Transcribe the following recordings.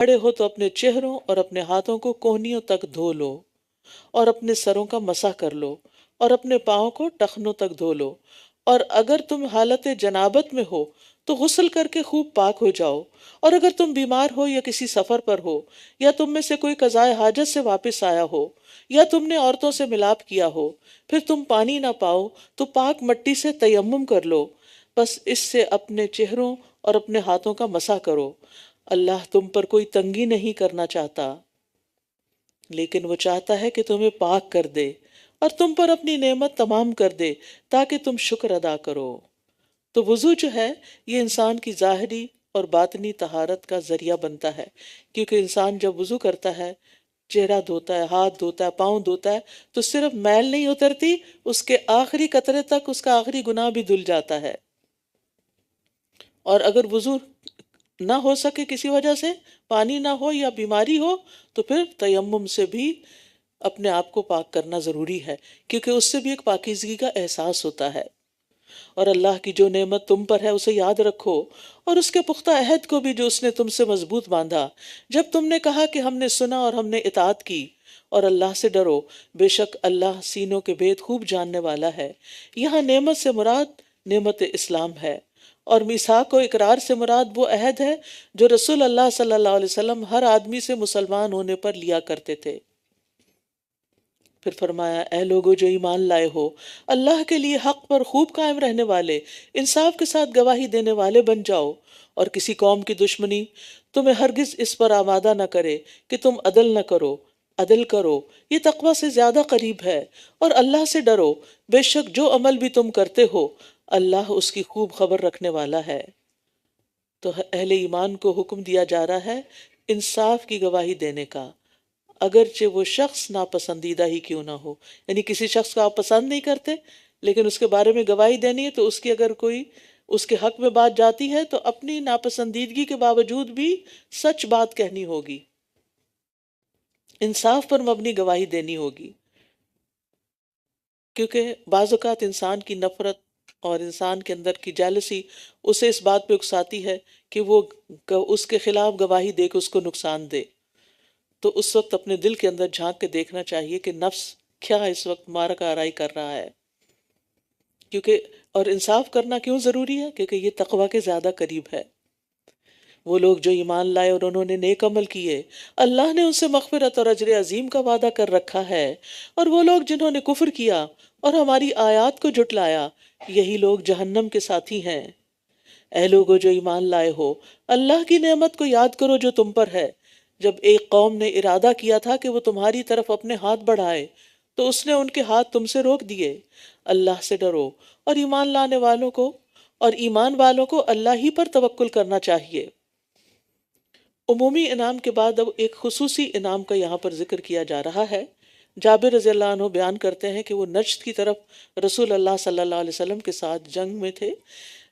کھڑے ہو تو اپنے چہروں اور اپنے ہاتھوں کو کوہنیوں تک دھو لو، اور اپنے سروں کا مسح کر لو، اور اپنے پاؤں کو ٹخنوں تک دھو لو، اور اگر تم حالت جنابت میں ہو تو غسل کر کے خوب پاک ہو جاؤ، اور اگر تم بیمار ہو یا کسی سفر پر ہو، یا تم میں سے کوئی قضائے حاجت سے واپس آیا ہو، یا تم نے عورتوں سے ملاپ کیا ہو، پھر تم پانی نہ پاؤ تو پاک مٹی سے تیمم کر لو، بس اس سے اپنے چہروں اور اپنے ہاتھوں کا مسح کرو۔ اللہ تم پر کوئی تنگی نہیں کرنا چاہتا، لیکن وہ چاہتا ہے کہ تمہیں پاک کر دے اور تم پر اپنی نعمت تمام کر دے تاکہ تم شکر ادا کرو۔ تو وضو جو ہے یہ انسان کی ظاہری اور باطنی طہارت کا ذریعہ بنتا ہے، کیونکہ انسان جب وضو کرتا ہے، چہرہ دھوتا ہے، ہاتھ دھوتا ہے، پاؤں دھوتا ہے، تو صرف میل نہیں اترتی، اس کے آخری قطرے تک اس کا آخری گناہ بھی دھل جاتا ہے۔ اور اگر وضو نہ ہو سکے کسی وجہ سے، پانی نہ ہو یا بیماری ہو، تو پھر تیمم سے بھی اپنے آپ کو پاک کرنا ضروری ہے، کیونکہ اس سے بھی ایک پاکیزگی کا احساس ہوتا ہے۔ اور اللہ کی جو نعمت تم پر ہے اسے یاد رکھو، اور اس کے پختہ عہد کو بھی جو اس نے تم سے مضبوط باندھا، جب تم نے کہا کہ ہم نے سنا اور ہم نے اطاعت کی۔ اور اللہ سے ڈرو، بے شک اللہ سینوں کے بھید خوب جاننے والا ہے۔ یہاں نعمت سے مراد نعمت اسلام ہے، اور میثاق و اقرار سے مراد وہ عہد ہے جو رسول اللہ صلی اللہ علیہ وسلم ہر آدمی سے مسلمان ہونے پر لیا کرتے تھے۔ پھر فرمایا، اے لوگو جو ایمان لائے ہو، اللہ کے لیے حق پر خوب قائم رہنے والے، انصاف کے ساتھ گواہی دینے والے بن جاؤ، اور کسی قوم کی دشمنی تمہیں ہرگز اس پر آمادہ نہ کرے کہ تم عدل نہ کرو۔ عدل کرو، یہ تقوی سے زیادہ قریب ہے، اور اللہ سے ڈرو، بے شک جو عمل بھی تم کرتے ہو اللہ اس کی خوب خبر رکھنے والا ہے۔ تو اہل ایمان کو حکم دیا جا رہا ہے انصاف کی گواہی دینے کا، اگرچہ وہ شخص ناپسندیدہ ہی کیوں نہ ہو۔ یعنی کسی شخص کو آپ پسند نہیں کرتے لیکن اس کے بارے میں گواہی دینی ہے، تو اس کی اگر کوئی اس کے حق میں بات جاتی ہے تو اپنی ناپسندیدگی کے باوجود بھی سچ بات کہنی ہوگی، انصاف پر مبنی گواہی دینی ہوگی، کیونکہ بعض اوقات انسان کی نفرت اور انسان کے اندر کی جیلسی اسے اس بات پہ اکساتی ہے کہ وہ اس کے خلاف گواہی دے کے اس کو نقصان دے۔ تو اس وقت اپنے دل کے اندر جھانک کے دیکھنا چاہیے کہ نفس کیا اس وقت مارکہ آرائی کر رہا ہے، کیونکہ اور انصاف کرنا کیوں ضروری ہے، کیونکہ یہ تقوی کے زیادہ قریب ہے۔ وہ لوگ جو ایمان لائے اور انہوں نے نیک عمل کیے، اللہ نے ان سے مغفرت اور اجر عظیم کا وعدہ کر رکھا ہے، اور وہ لوگ جنہوں نے کفر کیا اور ہماری آیات کو جھٹلایا، یہی لوگ جہنم کے ساتھی ہیں۔ اے لوگو جو ایمان لائے ہو، اللہ کی نعمت کو یاد کرو جو تم پر ہے۔ جب ایک قوم نے ارادہ کیا تھا کہ وہ تمہاری طرف اپنے ہاتھ بڑھائے تو اس نے ان کے ہاتھ تم سے روک دیے۔ اللہ سے ڈرو، اور ایمان والوں کو اللہ ہی پر توکل کرنا چاہیے۔ عمومی انعام کے بعد اب ایک خصوصی انعام کا یہاں پر ذکر کیا جا رہا ہے۔ جابر رضی اللہ عنہ بیان کرتے ہیں کہ وہ نجد کی طرف رسول اللہ صلی اللہ علیہ وسلم کے ساتھ جنگ میں تھے۔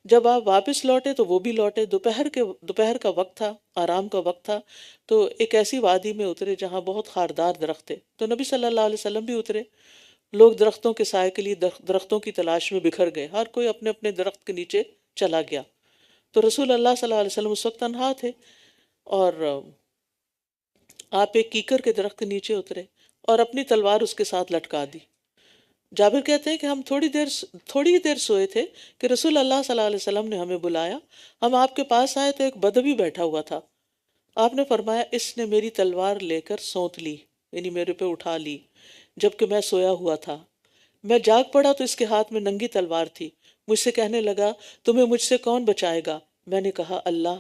جب آپ واپس لوٹے تو وہ بھی لوٹے، دوپہر کا وقت تھا، آرام کا وقت تھا، تو ایک ایسی وادی میں اترے جہاں بہت خاردار درخت تھے، تو نبی صلی اللہ علیہ وسلم بھی اترے۔ لوگ درختوں کے سائے کے لیے درختوں کی تلاش میں بکھر گئے، ہر کوئی اپنے اپنے درخت کے نیچے چلا گیا۔ تو رسول اللہ صلی اللہ علیہ وسلم اس وقت تنہا تھے، اور آپ ایک کیکر کے درخت کے نیچے اترے اور اپنی تلوار اس کے ساتھ لٹکا دی۔ جابر کہتے ہیں کہ ہم تھوڑی ہی دیر سوئے تھے کہ رسول اللہ صلی اللہ علیہ وسلم نے ہمیں بلایا۔ ہم آپ کے پاس آئے تو ایک بدوی بیٹھا ہوا تھا۔ آپ نے فرمایا، اس نے میری تلوار لے کر سونت لی، یعنی میرے پہ اٹھا لی، جبکہ میں سویا ہوا تھا۔ میں جاگ پڑا تو اس کے ہاتھ میں ننگی تلوار تھی۔ مجھ سے کہنے لگا، تمہیں مجھ سے کون بچائے گا؟ میں نے کہا، اللہ۔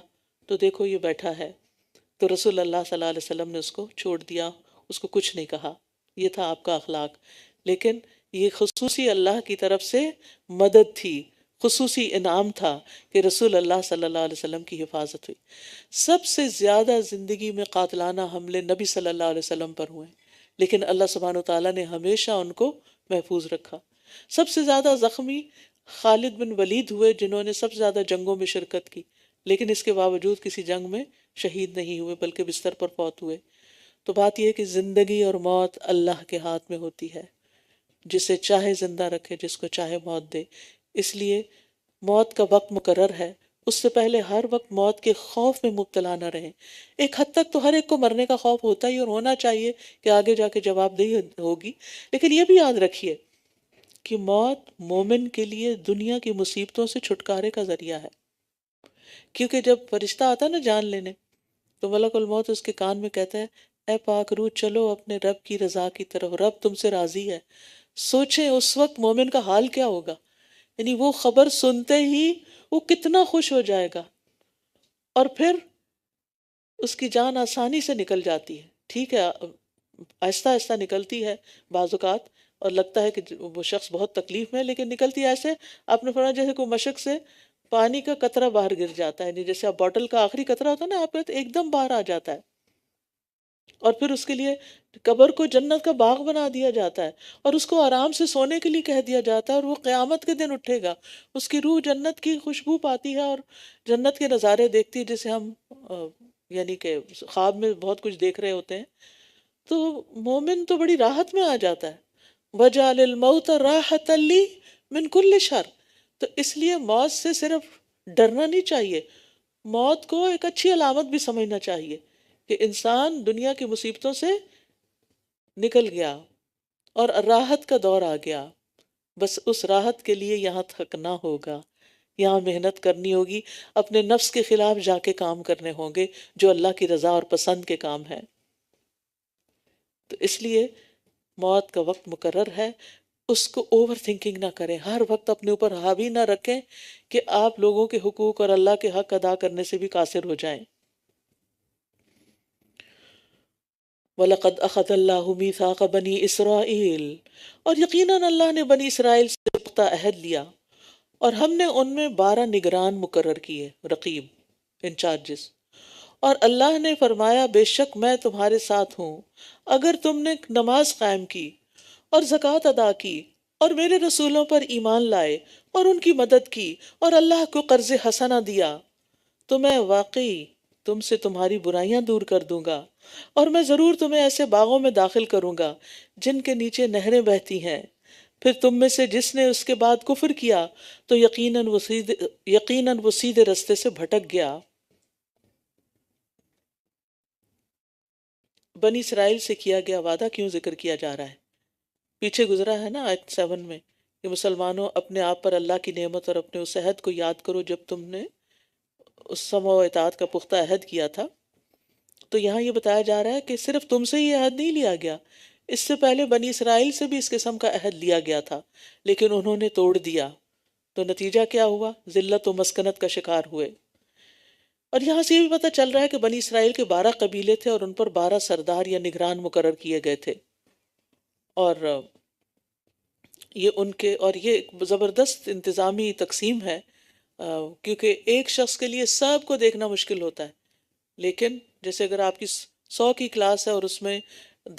تو دیکھو یہ بیٹھا ہے۔ تو رسول اللہ صلی اللہ علیہ وسلم نے اس کو چھوڑ دیا، اس کو کچھ نہیں کہا۔ یہ تھا آپ کا اخلاق۔ لیکن یہ خصوصی اللہ کی طرف سے مدد تھی، خصوصی انعام تھا کہ رسول اللہ صلی اللہ علیہ وسلم کی حفاظت ہوئی۔ سب سے زیادہ زندگی میں قاتلانہ حملے نبی صلی اللہ علیہ وسلم پر ہوئے، لیکن اللہ سبحانہ وتعالیٰ نے ہمیشہ ان کو محفوظ رکھا۔ سب سے زیادہ زخمی خالد بن ولید ہوئے، جنہوں نے سب سے زیادہ جنگوں میں شرکت کی، لیکن اس کے باوجود کسی جنگ میں شہید نہیں ہوئے بلکہ بستر پر فوت ہوئے۔ تو بات یہ ہے کہ زندگی اور موت اللہ کے ہاتھ میں ہوتی ہے، جسے چاہے زندہ رکھے، جس کو چاہے موت دے۔ اس لیے موت کا وقت مقرر ہے، اس سے پہلے ہر وقت موت کے خوف میں مبتلا نہ رہیں۔ ایک حد تک تو ہر ایک کو مرنے کا خوف ہوتا ہی اور ہونا چاہیے کہ آگے جا کے جواب دہی ہوگی، لیکن یہ بھی یاد رکھیے کہ موت مومن کے لیے دنیا کی مصیبتوں سے چھٹکارے کا ذریعہ ہے، کیونکہ جب فرشتہ آتا ہے نا جان لینے، تو ملک الموت اس کے کان میں کہتا ہے اے پاک روح چلو اپنے رب کی رضا کی طرف، رب تم سے راضی ہے۔ سوچیں اس وقت مومن کا حال کیا ہوگا، یعنی وہ خبر سنتے ہی وہ کتنا خوش ہو جائے گا، اور پھر اس کی جان آسانی سے نکل جاتی ہے، ٹھیک ہے آہستہ آہستہ نکلتی ہے بعض اوقات، اور لگتا ہے کہ وہ شخص بہت تکلیف میں ہے، لیکن نکلتی ہے ایسے، آپ نے فرمایا جیسے کوئی مشک سے پانی کا قطرہ باہر گر جاتا ہے، جیسے آپ بوٹل کا آخری قطرہ ہوتا ہے نا، آپ کا ایک دم باہر آ جاتا ہے، اور پھر اس کے لیے قبر کو جنت کا باغ بنا دیا جاتا ہے، اور اس کو آرام سے سونے کے لیے کہہ دیا جاتا ہے، اور وہ قیامت کے دن اٹھے گا، اس کی روح جنت کی خوشبو پاتی ہے اور جنت کے نظارے دیکھتی ہے، جسے ہم یعنی کہ خواب میں بہت کچھ دیکھ رہے ہوتے ہیں، تو مومن تو بڑی راحت میں آ جاتا ہے۔ وَجَعَلِ الْمَوْتَ رَاحَةً لِّي مِنْ كُلِّ شَرٍ، تو اس لیے موت سے صرف ڈرنا نہیں چاہیے، موت کو ایک اچھی علامت بھی سمجھنا چاہیے کہ انسان دنیا کی مصیبتوں سے نکل گیا اور راحت کا دور آ گیا، بس اس راحت کے لیے یہاں تھکنا ہوگا، یہاں محنت کرنی ہوگی، اپنے نفس کے خلاف جا کے کام کرنے ہوں گے جو اللہ کی رضا اور پسند کے کام ہیں۔ تو اس لیے موت کا وقت مقرر ہے، اس کو اوور تھنکنگ نہ کریں، ہر وقت اپنے اوپر حاوی نہ رکھیں کہ آپ لوگوں کے حقوق اور اللہ کے حق ادا کرنے سے بھی قاصر ہو جائیں۔ وَلَقَدْ أَخَذَ اللَّهُ مِيثَاقَ بَنِي إِسْرَائِيلَ، اور یقیناً اللہ نے بنی اسرائیل سے پختہ عہد لیا، اور ہم نے ان میں 12 نگران مقرر کیے، رقیب، انچارجز، اور اللہ نے فرمایا بے شک میں تمہارے ساتھ ہوں اگر تم نے نماز قائم کی اور زکوٰۃ ادا کی اور میرے رسولوں پر ایمان لائے اور ان کی مدد کی اور اللہ کو قرض حسنہ دیا، تو میں واقعی تم سے تمہاری برائیاں دور کر دوں گا، اور میں ضرور تمہیں ایسے باغوں میں داخل کروں گا جن کے نیچے نہریں بہتی ہیں، پھر تم میں سے جس نے اس کے بعد کفر کیا تو یقیناً وہ سیدھے رستے سے بھٹک گیا۔ بنی اسرائیل سے کیا گیا وعدہ کیوں ذکر کیا جا رہا ہے؟ پیچھے گزرا ہے نا آیت 7 میں کہ مسلمانوں اپنے آپ پر اللہ کی نعمت اور اپنے اس عہد کو یاد کرو جب تم نے اس سمع و اطاعت کا پختہ عہد کیا تھا۔ تو یہاں یہ بتایا جا رہا ہے کہ صرف تم سے یہ عہد نہیں لیا گیا، اس سے پہلے بنی اسرائیل سے بھی اس قسم کا عہد لیا گیا تھا، لیکن انہوں نے توڑ دیا، تو نتیجہ کیا ہوا؟ ذلت و مسکنت کا شکار ہوئے۔ اور یہاں سے یہ بھی پتہ چل رہا ہے کہ بنی اسرائیل کے 12 قبیلے تھے اور ان پر 12 سردار یا نگران مقرر کیے گئے تھے، اور یہ ان کے اور یہ ایک زبردست انتظامی تقسیم ہے، کیونکہ ایک شخص کے لیے سب کو دیکھنا مشکل ہوتا ہے، لیکن جیسے اگر آپ کی 100 کی کلاس ہے اور اس میں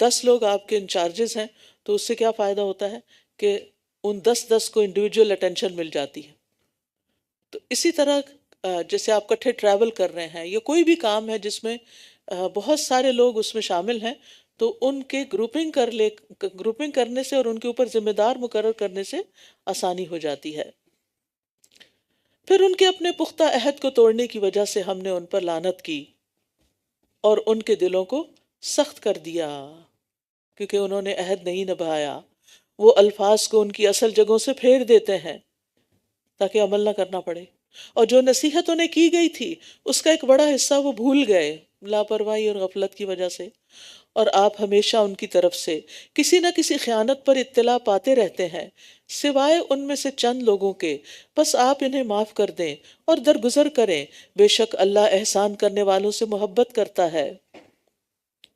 10 لوگ آپ کے انچارجز ہیں، تو اس سے کیا فائدہ ہوتا ہے کہ ان 10 کو انڈیویجول اٹینشن مل جاتی ہے۔ تو اسی طرح جیسے آپ کٹھے ٹریول کر رہے ہیں یا کوئی بھی کام ہے جس میں بہت سارے لوگ اس میں شامل ہیں، تو ان کے گروپنگ کرنے سے اور ان کے اوپر ذمہ دار مقرر کرنے سے آسانی ہو جاتی ہے۔ پھر ان کے اپنے پختہ عہد کو توڑنے کی وجہ سے ہم نے ان پر لعنت کی اور ان کے دلوں کو سخت کر دیا، کیونکہ انہوں نے عہد نہیں نبھایا، وہ الفاظ کو ان کی اصل جگہوں سے پھیر دیتے ہیں تاکہ عمل نہ کرنا پڑے، اور جو نصیحت انہیں کی گئی تھی اس کا ایک بڑا حصہ وہ بھول گئے لاپرواہی اور غفلت کی وجہ سے، اور آپ ہمیشہ ان کی طرف سے کسی نہ کسی خیانت پر اطلاع پاتے رہتے ہیں سوائے ان میں سے چند لوگوں کے، بس آپ انہیں معاف کر دیں اور درگزر کریں، بے شک اللہ احسان کرنے والوں سے محبت کرتا ہے۔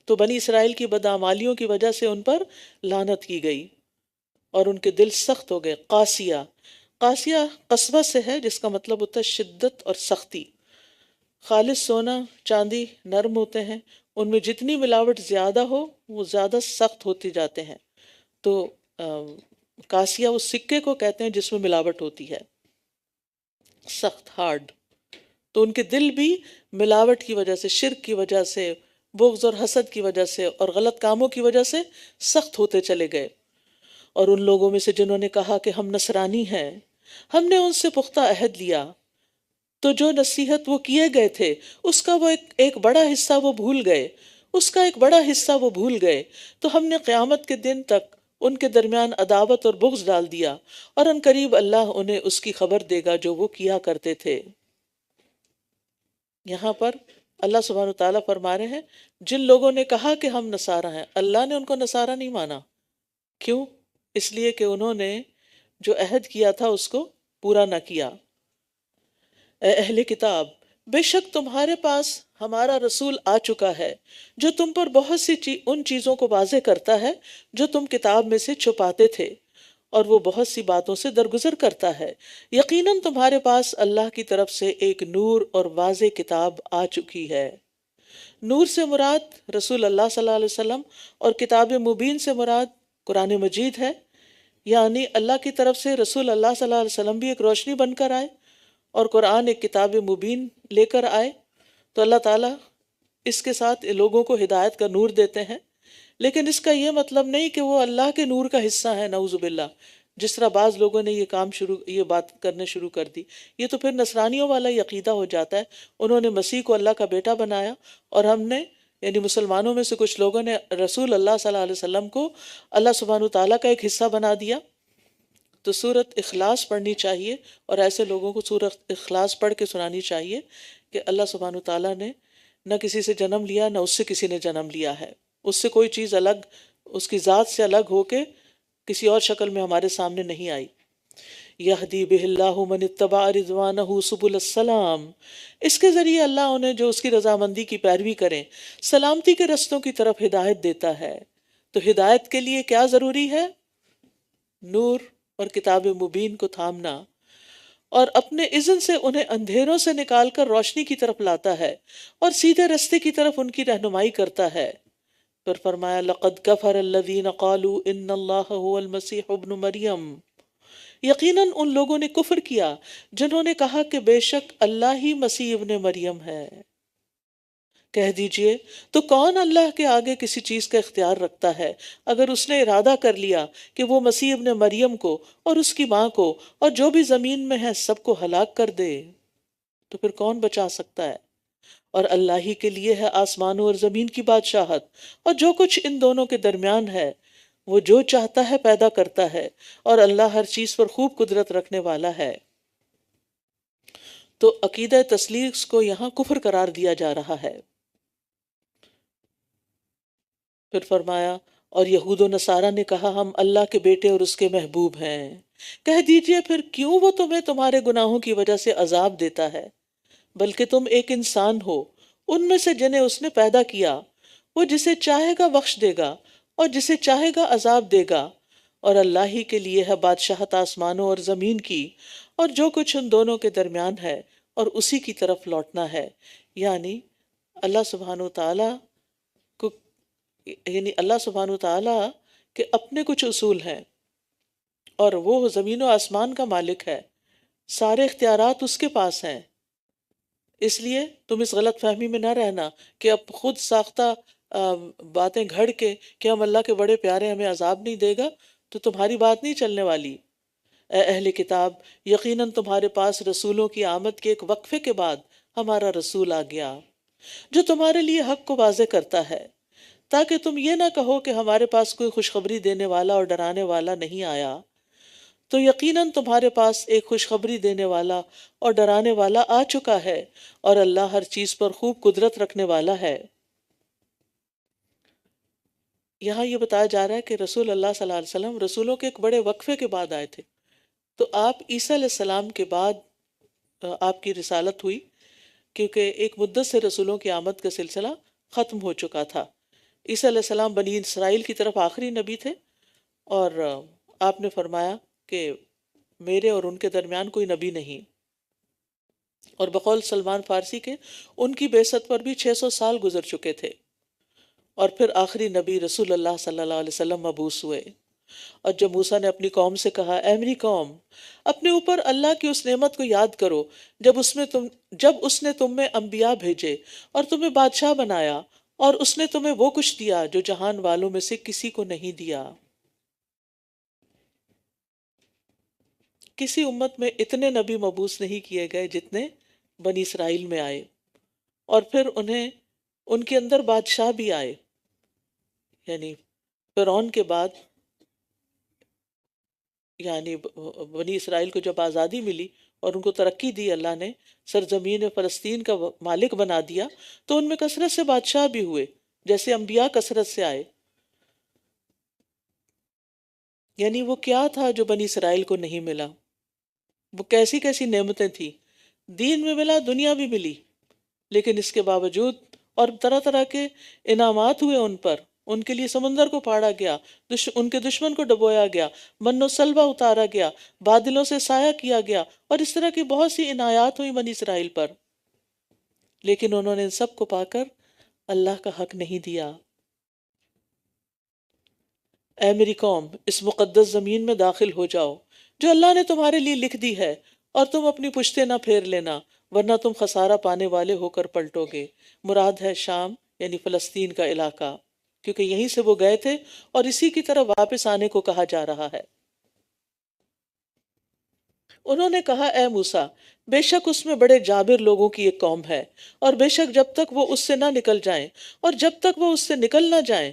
تو بنی اسرائیل کی بدعمالیوں کی وجہ سے ان پر لعنت کی گئی اور ان کے دل سخت ہو گئے۔ قاسیہ قسوہ سے ہے جس کا مطلب ہوتا ہے شدت اور سختی۔ خالص سونا چاندی نرم ہوتے ہیں، ان میں جتنی ملاوٹ زیادہ ہو وہ زیادہ سخت ہوتے جاتے ہیں، تو قاسیہ اس سکے کو کہتے ہیں جس میں ملاوٹ ہوتی ہے، سخت، ہارڈ۔ تو ان کے دل بھی ملاوٹ کی وجہ سے، شرک کی وجہ سے، بغض اور حسد کی وجہ سے اور غلط کاموں کی وجہ سے سخت ہوتے چلے گئے۔ اور ان لوگوں میں سے جنہوں نے کہا کہ ہم نصرانی ہیں، ہم نے ان سے پختہ عہد لیا، تو جو نصیحت وہ کیے گئے تھے اس کا وہ ایک بڑا حصہ وہ بھول گئے، اس کا ایک بڑا حصہ وہ بھول گئے، تو ہم نے قیامت کے دن تک ان کے درمیان عداوت اور بغض ڈال دیا، اور ان قریب اللہ انہیں اس کی خبر دے گا جو وہ کیا کرتے تھے۔ یہاں پر اللہ سبحانہ وتعالیٰ فرما رہے ہیں جن لوگوں نے کہا کہ ہم نصارہ ہیں، اللہ نے ان کو نصارہ نہیں مانا۔ کیوں؟ اس لیے کہ انہوں نے جو عہد کیا تھا اس کو پورا نہ کیا۔ اے اہل کتاب، بے شک تمہارے پاس ہمارا رسول آ چکا ہے جو تم پر بہت سی ان چیزوں کو واضح کرتا ہے جو تم کتاب میں سے چھپاتے تھے، اور وہ بہت سی باتوں سے درگزر کرتا ہے۔ یقیناً تمہارے پاس اللہ کی طرف سے ایک نور اور واضح کتاب آ چکی ہے۔ نور سے مراد رسول اللہ صلی اللہ علیہ وسلم، اور کتاب مبین سے مراد قرآن مجید ہے، یعنی اللہ کی طرف سے رسول اللہ صلی اللہ علیہ وسلم بھی ایک روشنی بن کر آئے اور قرآن ایک کتاب مبین لے کر آئے۔ تو اللہ تعالیٰ اس کے ساتھ لوگوں کو ہدایت کا نور دیتے ہیں، لیکن اس کا یہ مطلب نہیں کہ وہ اللہ کے نور کا حصہ ہے، نعوذ باللہ، جس طرح بعض لوگوں نے یہ بات کرنے شروع کر دی۔ یہ تو پھر نصرانیوں والا ہی عقیدہ ہو جاتا ہے، انہوں نے مسیح کو اللہ کا بیٹا بنایا، اور ہم نے یعنی مسلمانوں میں سے کچھ لوگوں نے رسول اللہ صلی اللہ علیہ وسلم کو اللہ سبحانہ تعالیٰ کا ایک حصہ بنا دیا۔ تو سورت اخلاص پڑھنی چاہیے، اور ایسے لوگوں کو سورت اخلاص پڑھ کے سنانی چاہیے کہ اللہ سبحانہ تعالیٰ نے نہ کسی سے جنم لیا، نہ اس سے کسی نے جنم لیا ہے، اس سے کوئی چیز الگ، اس کی ذات سے الگ ہو کے کسی اور شکل میں ہمارے سامنے نہیں آئی۔ یہدی بہ اللہ من اتبع رضوانہ سبل السلام، اس کے ذریعے اللہ انہیں جو اس کی رضامندی کی پیروی کریں سلامتی کے رستوں کی طرف ہدایت دیتا ہے۔ تو ہدایت کے لیے کیا ضروری ہے؟ نور اور کتاب مبین کو تھامنا، اور اپنے اذن سے انہیں اندھیروں سے نکال کر روشنی کی طرف لاتا ہے اور سیدھے رستے کی طرف ان کی رہنمائی کرتا ہے۔ پھر فرمایا لقد کفر الذین قالوا ان اللہ هو المسیح ابن مریم، یقیناً ان لوگوں نے کفر کیا جنہوں نے کہا کہ بے شک اللہ ہی مسیح ابن مریم ہے۔ کہہ دیجئے تو کون اللہ کے آگے کسی چیز کا اختیار رکھتا ہے اگر اس نے ارادہ کر لیا کہ وہ مسیح ابن مریم کو اور اس کی ماں کو اور جو بھی زمین میں ہے سب کو ہلاک کر دے، تو پھر کون بچا سکتا ہے؟ اور اللہ ہی کے لیے ہے آسمانوں اور زمین کی بادشاہت اور جو کچھ ان دونوں کے درمیان ہے، وہ جو چاہتا ہے پیدا کرتا ہے، اور اللہ ہر چیز پر خوب قدرت رکھنے والا ہے۔ تو عقیدہ تثلیث کو یہاں کفر قرار دیا جا رہا ہے۔ پھر فرمایا اور یہود و نصارہ نے کہا ہم اللہ کے بیٹے اور اس کے محبوب ہیں۔ کہہ دیجئے پھر کیوں وہ تمہیں تمہارے گناہوں کی وجہ سے عذاب دیتا ہے؟ بلکہ تم ایک انسان ہو ان میں سے جنہیں اس نے پیدا کیا، وہ جسے چاہے گا بخش دے گا اور جسے چاہے گا عذاب دے گا، اور اللہ ہی کے لیے ہے بادشاہت آسمانوں اور زمین کی اور جو کچھ ان دونوں کے درمیان ہے، اور اسی کی طرف لوٹنا ہے۔ یعنی اللہ سبحانہ وتعالیٰ کو، یعنی اللہ سبحانہ وتعالیٰ کے اپنے کچھ اصول ہیں، اور وہ زمین و آسمان کا مالک ہے، سارے اختیارات اس کے پاس ہیں۔ اس لیے تم اس غلط فہمی میں نہ رہنا کہ اب خود ساختہ باتیں گھڑ کے کہ ہم اللہ کے بڑے پیارے ہمیں عذاب نہیں دے گا، تو تمہاری بات نہیں چلنے والی۔ اے اہل کتاب، یقیناً تمہارے پاس رسولوں کی آمد کے ایک وقفے کے بعد ہمارا رسول آ گیا جو تمہارے لیے حق کو واضح کرتا ہے، تاکہ تم یہ نہ کہو کہ ہمارے پاس کوئی خوشخبری دینے والا اور ڈرانے والا نہیں آیا۔ تو یقیناً تمہارے پاس ایک خوشخبری دینے والا اور ڈرانے والا آ چکا ہے، اور اللہ ہر چیز پر خوب قدرت رکھنے والا ہے۔ یہاں یہ بتایا جا رہا ہے کہ رسول اللہ صلی اللہ علیہ وسلم رسولوں کے ایک بڑے وقفے کے بعد آئے تھے۔ تو آپ عیسیٰ علیہ السلام کے بعد آپ کی رسالت ہوئی، کیونکہ ایک مدت سے رسولوں کی آمد کا سلسلہ ختم ہو چکا تھا۔ عیسیٰ علیہ السلام بنی اسرائیل کی طرف آخری نبی تھے، اور آپ نے فرمایا کہ میرے اور ان کے درمیان کوئی نبی نہیں، اور بقول سلمان فارسی کے ان کی بعثت پر بھی 600 سال گزر چکے تھے، اور پھر آخری نبی رسول اللہ صلی اللہ علیہ وسلم مبعوث ہوئے۔ اور جب موسیٰ نے اپنی قوم سے کہا اے میری قوم، اپنے اوپر اللہ کی اس نعمت کو یاد کرو جب اس نے تم میں انبیاء بھیجے اور تمہیں بادشاہ بنایا، اور اس نے تمہیں وہ کچھ دیا جو جہان والوں میں سے کسی کو نہیں دیا۔ کسی امت میں اتنے نبی مبعوث نہیں کیے گئے جتنے بنی اسرائیل میں آئے، اور پھر انہیں ان کے اندر بادشاہ بھی آئے، یعنی فرعون کے بعد، یعنی بنی اسرائیل کو جب آزادی ملی اور ان کو ترقی دی اللہ نے، سرزمین فلسطین کا مالک بنا دیا، تو ان میں کثرت سے بادشاہ بھی ہوئے، جیسے انبیاء کثرت سے آئے۔ یعنی وہ کیا تھا جو بنی اسرائیل کو نہیں ملا؟ وہ کیسی کیسی نعمتیں تھیں، دین میں ملا، دنیا بھی ملی، لیکن اس کے باوجود، اور طرح طرح کے انعامات ہوئے ان پر، ان کے لیے سمندر کو پھاڑا گیا، ان کے دشمن کو ڈبویا گیا، من و سلوہ اتارا گیا، بادلوں سے سایہ کیا گیا، اور اس طرح کی بہت سی عنایات ہوئی بنی اسرائیل پر، لیکن انہوں نے ان سب کو پا کر اللہ کا حق نہیں دیا۔ اے میری قوم، اس مقدس زمین میں داخل ہو جاؤ جو اللہ نے تمہارے لیے لکھ دی ہے، اور تم اپنی پشتیں نہ پھیر لینا، ورنہ تم خسارہ پانے والے ہو کر پلٹو گے۔ مراد ہے شام، یعنی فلسطین کا علاقہ، کیونکہ یہیں سے وہ گئے تھے اور اسی کی طرف واپس آنے کو کہا جا رہا ہے۔ انہوں نے کہا، اے موسیٰ، بے شک اس میں بڑے جابر لوگوں کی ایک قوم ہے، اور بے شک جب تک وہ اس سے نہ نکل جائیں، اور جب تک وہ اس سے نکل نہ جائیں،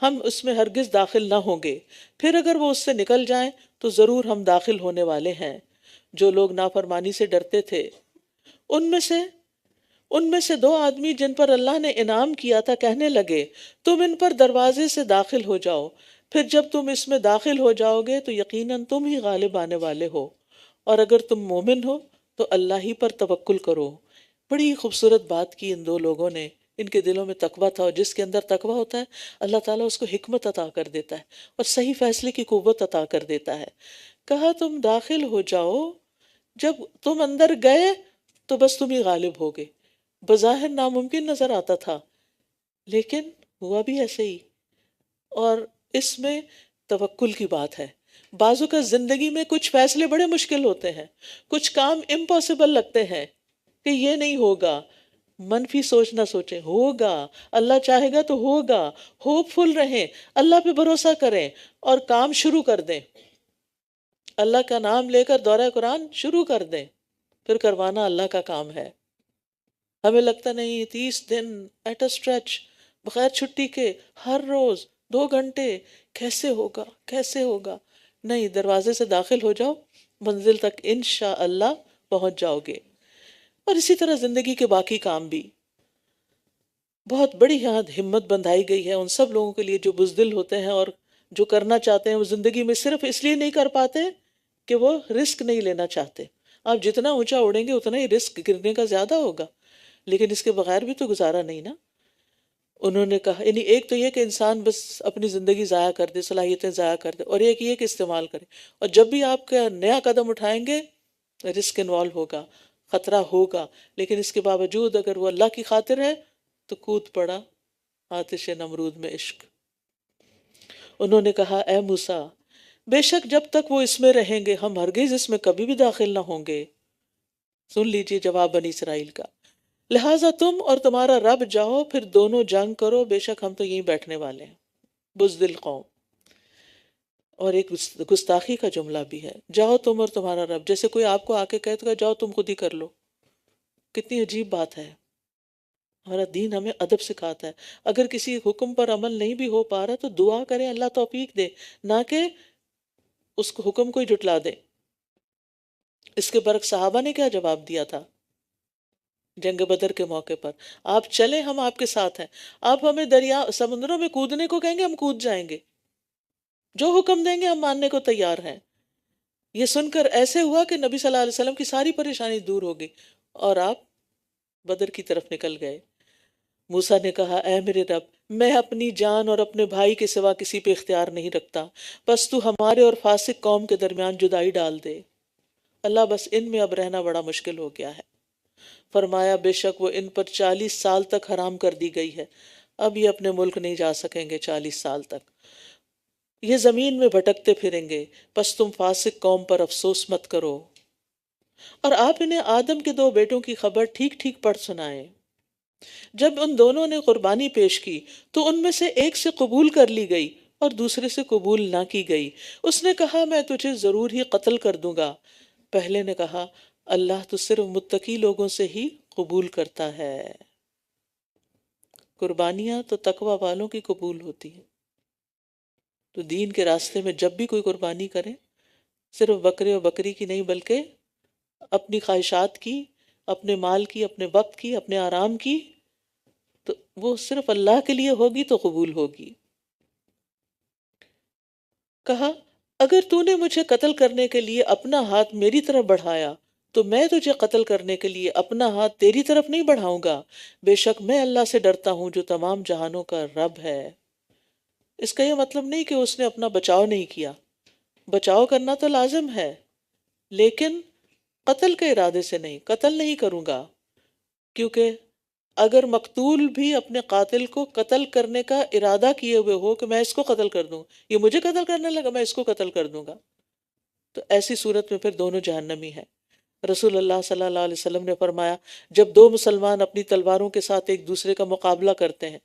ہم اس میں ہرگز داخل نہ ہوں گے، پھر اگر وہ اس سے نکل جائیں تو ضرور ہم داخل ہونے والے ہیں۔ جو لوگ نافرمانی سے ڈرتے تھے، ان میں سے دو آدمی جن پر اللہ نے انعام کیا تھا کہنے لگے، تم ان پر دروازے سے داخل ہو جاؤ، پھر جب تم اس میں داخل ہو جاؤ گے تو یقیناً تم ہی غالب آنے والے ہو، اور اگر تم مومن ہو تو اللہ ہی پر توکل کرو۔ بڑی خوبصورت بات کی ان دو لوگوں نے، ان کے دلوں میں تقویٰ تھا، اور جس کے اندر تقویٰ ہوتا ہے اللہ تعالیٰ اس کو حکمت عطا کر دیتا ہے اور صحیح فیصلے کی قوت عطا کر دیتا ہے۔ کہا تم داخل ہو جاؤ، جب تم اندر گئے تو بس تم ہی غالب ہوگے۔ بظاہر ناممکن نظر آتا تھا، لیکن ہوا بھی ایسے ہی۔ اور اس میں توکل کی بات ہے۔ بعض اوقات زندگی میں کچھ فیصلے بڑے مشکل ہوتے ہیں، کچھ کام امپاسبل لگتے ہیں کہ یہ نہیں ہوگا، منفی سوچ نہ سوچیں، ہوگا، اللہ چاہے گا تو ہوگا، ہوپ فل رہیں، اللہ پہ بھروسہ کریں اور کام شروع کر دیں، اللہ کا نام لے کر دورہ قرآن شروع کر دیں، پھر کروانا اللہ کا کام ہے۔ ہمیں لگتا نہیں 30 دن ایٹ اے اسٹریچ بغیر چھٹی کے ہر روز 2 گھنٹے، کیسے ہوگا کیسے ہوگا؟ نہیں، دروازے سے داخل ہو جاؤ، منزل تک انشاءاللہ پہنچ جاؤ گے۔ اور اسی طرح زندگی کے باقی کام بھی بہت بڑی یہاں ہمت بندھائی گئی ہے ان سب لوگوں کے لیے جو بزدل ہوتے ہیں اور جو کرنا چاہتے ہیں وہ زندگی میں صرف اس لیے نہیں کر پاتے کہ وہ رسک نہیں لینا چاہتے۔ آپ جتنا اونچا اڑیں گے اتنا ہی رسک گرنے کا زیادہ ہوگا، لیکن اس کے بغیر بھی تو گزارا نہیں نا۔ انہوں نے کہا، یعنی ایک تو یہ کہ انسان بس اپنی زندگی ضائع کر دے، صلاحیتیں ضائع کر دے، اور ایک یہ کہ استعمال کرے، اور جب بھی آپ کا نیا قدم اٹھائیں گے رسک انوالو ہوگا، خطرہ ہوگا، لیکن اس کے باوجود اگر وہ اللہ کی خاطر ہے تو کود پڑا آتش نمرود میں عشق۔ انہوں نے کہا، اے موسیٰ، بے شک جب تک وہ اس میں رہیں گے ہم ہرگز اس میں کبھی بھی داخل نہ ہوں گے۔ سن لیجئے جواب بنی اسرائیل کا، لہٰذا تم اور تمہارا رب جاؤ، پھر دونوں جنگ کرو، بے شک ہم تو یہیں بیٹھنے والے ہیں۔ بزدل قوم۔ اور ایک گستاخی کا جملہ بھی ہے، جاؤ تم اور تمہارا رب، جیسے کوئی آپ کو آ کے کہے تو جاؤ تم خود ہی کر لو۔ کتنی عجیب بات ہے۔ ہمارا دین ہمیں ادب سکھاتا ہے، اگر کسی حکم پر عمل نہیں بھی ہو پا رہا تو دعا کریں اللہ توفیق دے، نہ کہ اس کو حکم کو ہی جھٹلا دے۔ اس کے برعکس صحابہ نے کیا جواب دیا تھا جنگ بدر کے موقع پر؟ آپ چلیں، ہم آپ کے ساتھ ہیں، آپ ہمیں دریا سمندروں میں کودنے کو کہیں گے ہم کود جائیں گے، جو حکم دیں گے ہم ماننے کو تیار ہیں۔ یہ سن کر ایسے ہوا کہ نبی صلی اللہ علیہ وسلم کی ساری پریشانی دور ہو گئی اور آپ بدر کی طرف نکل گئے۔ موسیٰ نے کہا، اے میرے رب، میں اپنی جان اور اپنے بھائی کے سوا کسی پہ اختیار نہیں رکھتا، بس تو ہمارے اور فاسق قوم کے درمیان جدائی ڈال دے۔ اللہ، بس ان میں اب رہنا بڑا مشکل ہو گیا ہے۔ فرمایا، بے شک وہ ان پر 40 سال تک حرام کر دی گئی ہے، اب یہ اپنے ملک نہیں جا سکیں گے 40 سال تک، یہ زمین میں بھٹکتے پھریں گے، پس تم فاسق قوم پر افسوس مت کرو۔ اور آپ انہیں آدم کے 2 بیٹوں کی خبر ٹھیک ٹھیک پڑھ سنائیں۔ جب ان دونوں نے قربانی پیش کی تو ان میں سے ایک سے قبول کر لی گئی اور دوسرے سے قبول نہ کی گئی۔ اس نے کہا، میں تجھے ضرور ہی قتل کر دوں گا۔ پہلے نے کہا، اللہ تو صرف متقی لوگوں سے ہی قبول کرتا ہے۔ قربانیاں تو تقوی والوں کی قبول ہوتی ہیں۔ تو دین کے راستے میں جب بھی کوئی قربانی کرے، صرف بکرے اور بکری کی نہیں بلکہ اپنی خواہشات کی، اپنے مال کی، اپنے وقت کی، اپنے آرام کی، تو وہ صرف اللہ کے لیے ہوگی تو قبول ہوگی۔ کہا اگر تو نے مجھے قتل کرنے کے لیے اپنا ہاتھ میری طرف بڑھایا تو میں تجھے قتل کرنے کے لیے اپنا ہاتھ تیری طرف نہیں بڑھاؤں گا، بے شک میں اللہ سے ڈرتا ہوں جو تمام جہانوں کا رب ہے۔ اس کا یہ مطلب نہیں کہ اس نے اپنا بچاؤ نہیں کیا، بچاؤ کرنا تو لازم ہے، لیکن قتل کے ارادے سے نہیں، قتل نہیں کروں گا، کیونکہ اگر مقتول بھی اپنے قاتل کو قتل کرنے کا ارادہ کیے ہوئے ہو کہ میں اس کو قتل کر دوں، یہ مجھے قتل کرنے لگا میں اس کو قتل کر دوں گا، تو ایسی صورت میں پھر دونوں جہنمی ہیں۔ رسول اللہ صلی اللہ علیہ وسلم نے فرمایا جب دو مسلمان اپنی تلواروں کے ساتھ ایک دوسرے کا مقابلہ کرتے ہیں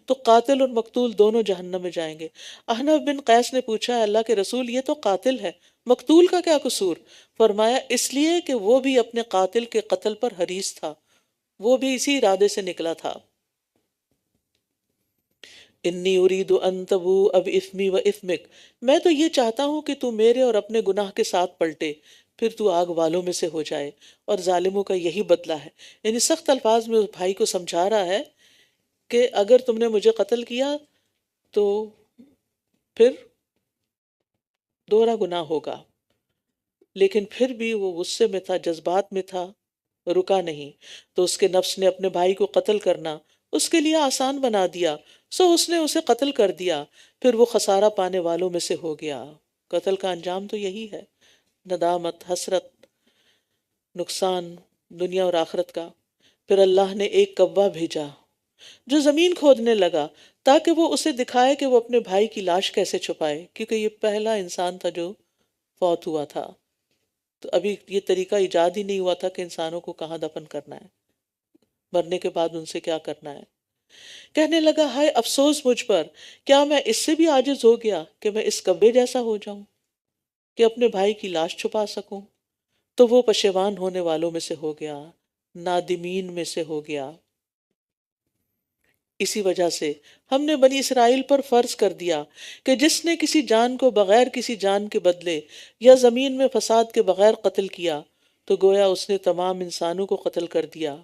تو قاتل اور مقتول دونوں جہنم میں جائیں گے۔ احنف بن قیس نے پوچھا اللہ کے رسول یہ تو قاتل ہے، مقتول کا کیا قصور؟ فرمایا اس لیے کہ وہ بھی اپنے قاتل کے قتل پر حریص تھا، وہ بھی اسی ارادے سے نکلا تھا۔ انی ارید ان تبوء باسمی و اسمک، میں تو یہ چاہتا ہوں کہ تو میرے اور اپنے گناہ کے ساتھ پلٹے، پھر تو آگ والوں میں سے ہو جائے، اور ظالموں کا یہی بدلہ ہے۔ یعنی سخت الفاظ میں اس بھائی کو سمجھا رہا ہے کہ اگر تم نے مجھے قتل کیا تو پھر دوہرا گناہ ہوگا، لیکن پھر بھی وہ غصے میں تھا، جذبات میں تھا، رکا نہیں، تو اس کے نفس نے اپنے بھائی کو قتل کرنا اس کے لیے آسان بنا دیا، سو اس نے اسے قتل کر دیا، پھر وہ خسارہ پانے والوں میں سے ہو گیا۔ قتل کا انجام تو یہی ہے، ندامت، حسرت، نقصان دنیا اور آخرت کا۔ پھر اللہ نے ایک کوا بھیجا جو زمین کھودنے لگا تاکہ وہ اسے دکھائے کہ وہ اپنے بھائی کی لاش کیسے چھپائے، کیونکہ یہ پہلا انسان تھا جو فوت ہوا تھا، تو ابھی یہ طریقہ ایجاد ہی نہیں ہوا تھا کہ انسانوں کو کہاں دفن کرنا ہے، مرنے کے بعد ان سے کیا کرنا ہے۔ کہنے لگا ہائے افسوس مجھ پر، کیا میں اس سے بھی عاجز ہو گیا کہ میں اس کبے جیسا ہو جاؤں کہ اپنے بھائی کی لاش چھپا سکوں؟ تو وہ پشیمان ہونے والوں میں سے ہو گیا، نادمین میں سے ہو گیا۔ اسی وجہ سے ہم نے بنی اسرائیل پر فرض کر دیا کہ جس نے کسی جان کو بغیر کسی جان کے بدلے یا زمین میں فساد کے بغیر قتل کیا تو گویا اس نے تمام انسانوں کو قتل کر دیا،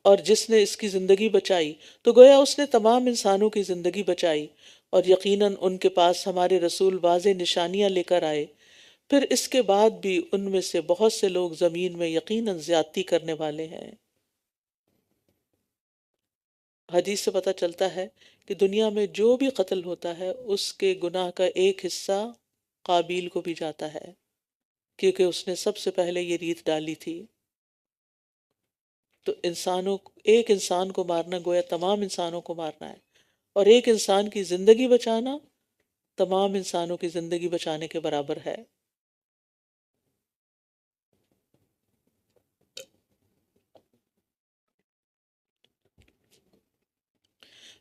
اور جس نے اس کی زندگی بچائی تو گویا اس نے تمام انسانوں کی زندگی بچائی، اور یقیناً ان کے پاس ہمارے رسول واضح نشانیاں لے کر آئے، پھر اس کے بعد بھی ان میں سے بہت سے لوگ زمین میں یقیناً زیادتی کرنے والے ہیں۔ حدیث سے پتہ چلتا ہے کہ دنیا میں جو بھی قتل ہوتا ہے اس کے گناہ کا ایک حصہ قابیل کو بھی جاتا ہے، کیونکہ اس نے سب سے پہلے یہ ریت ڈالی تھی۔ تو ایک انسان کو مارنا گویا تمام انسانوں کو مارنا ہے، اور ایک انسان کی زندگی بچانا تمام انسانوں کی زندگی بچانے کے برابر ہے۔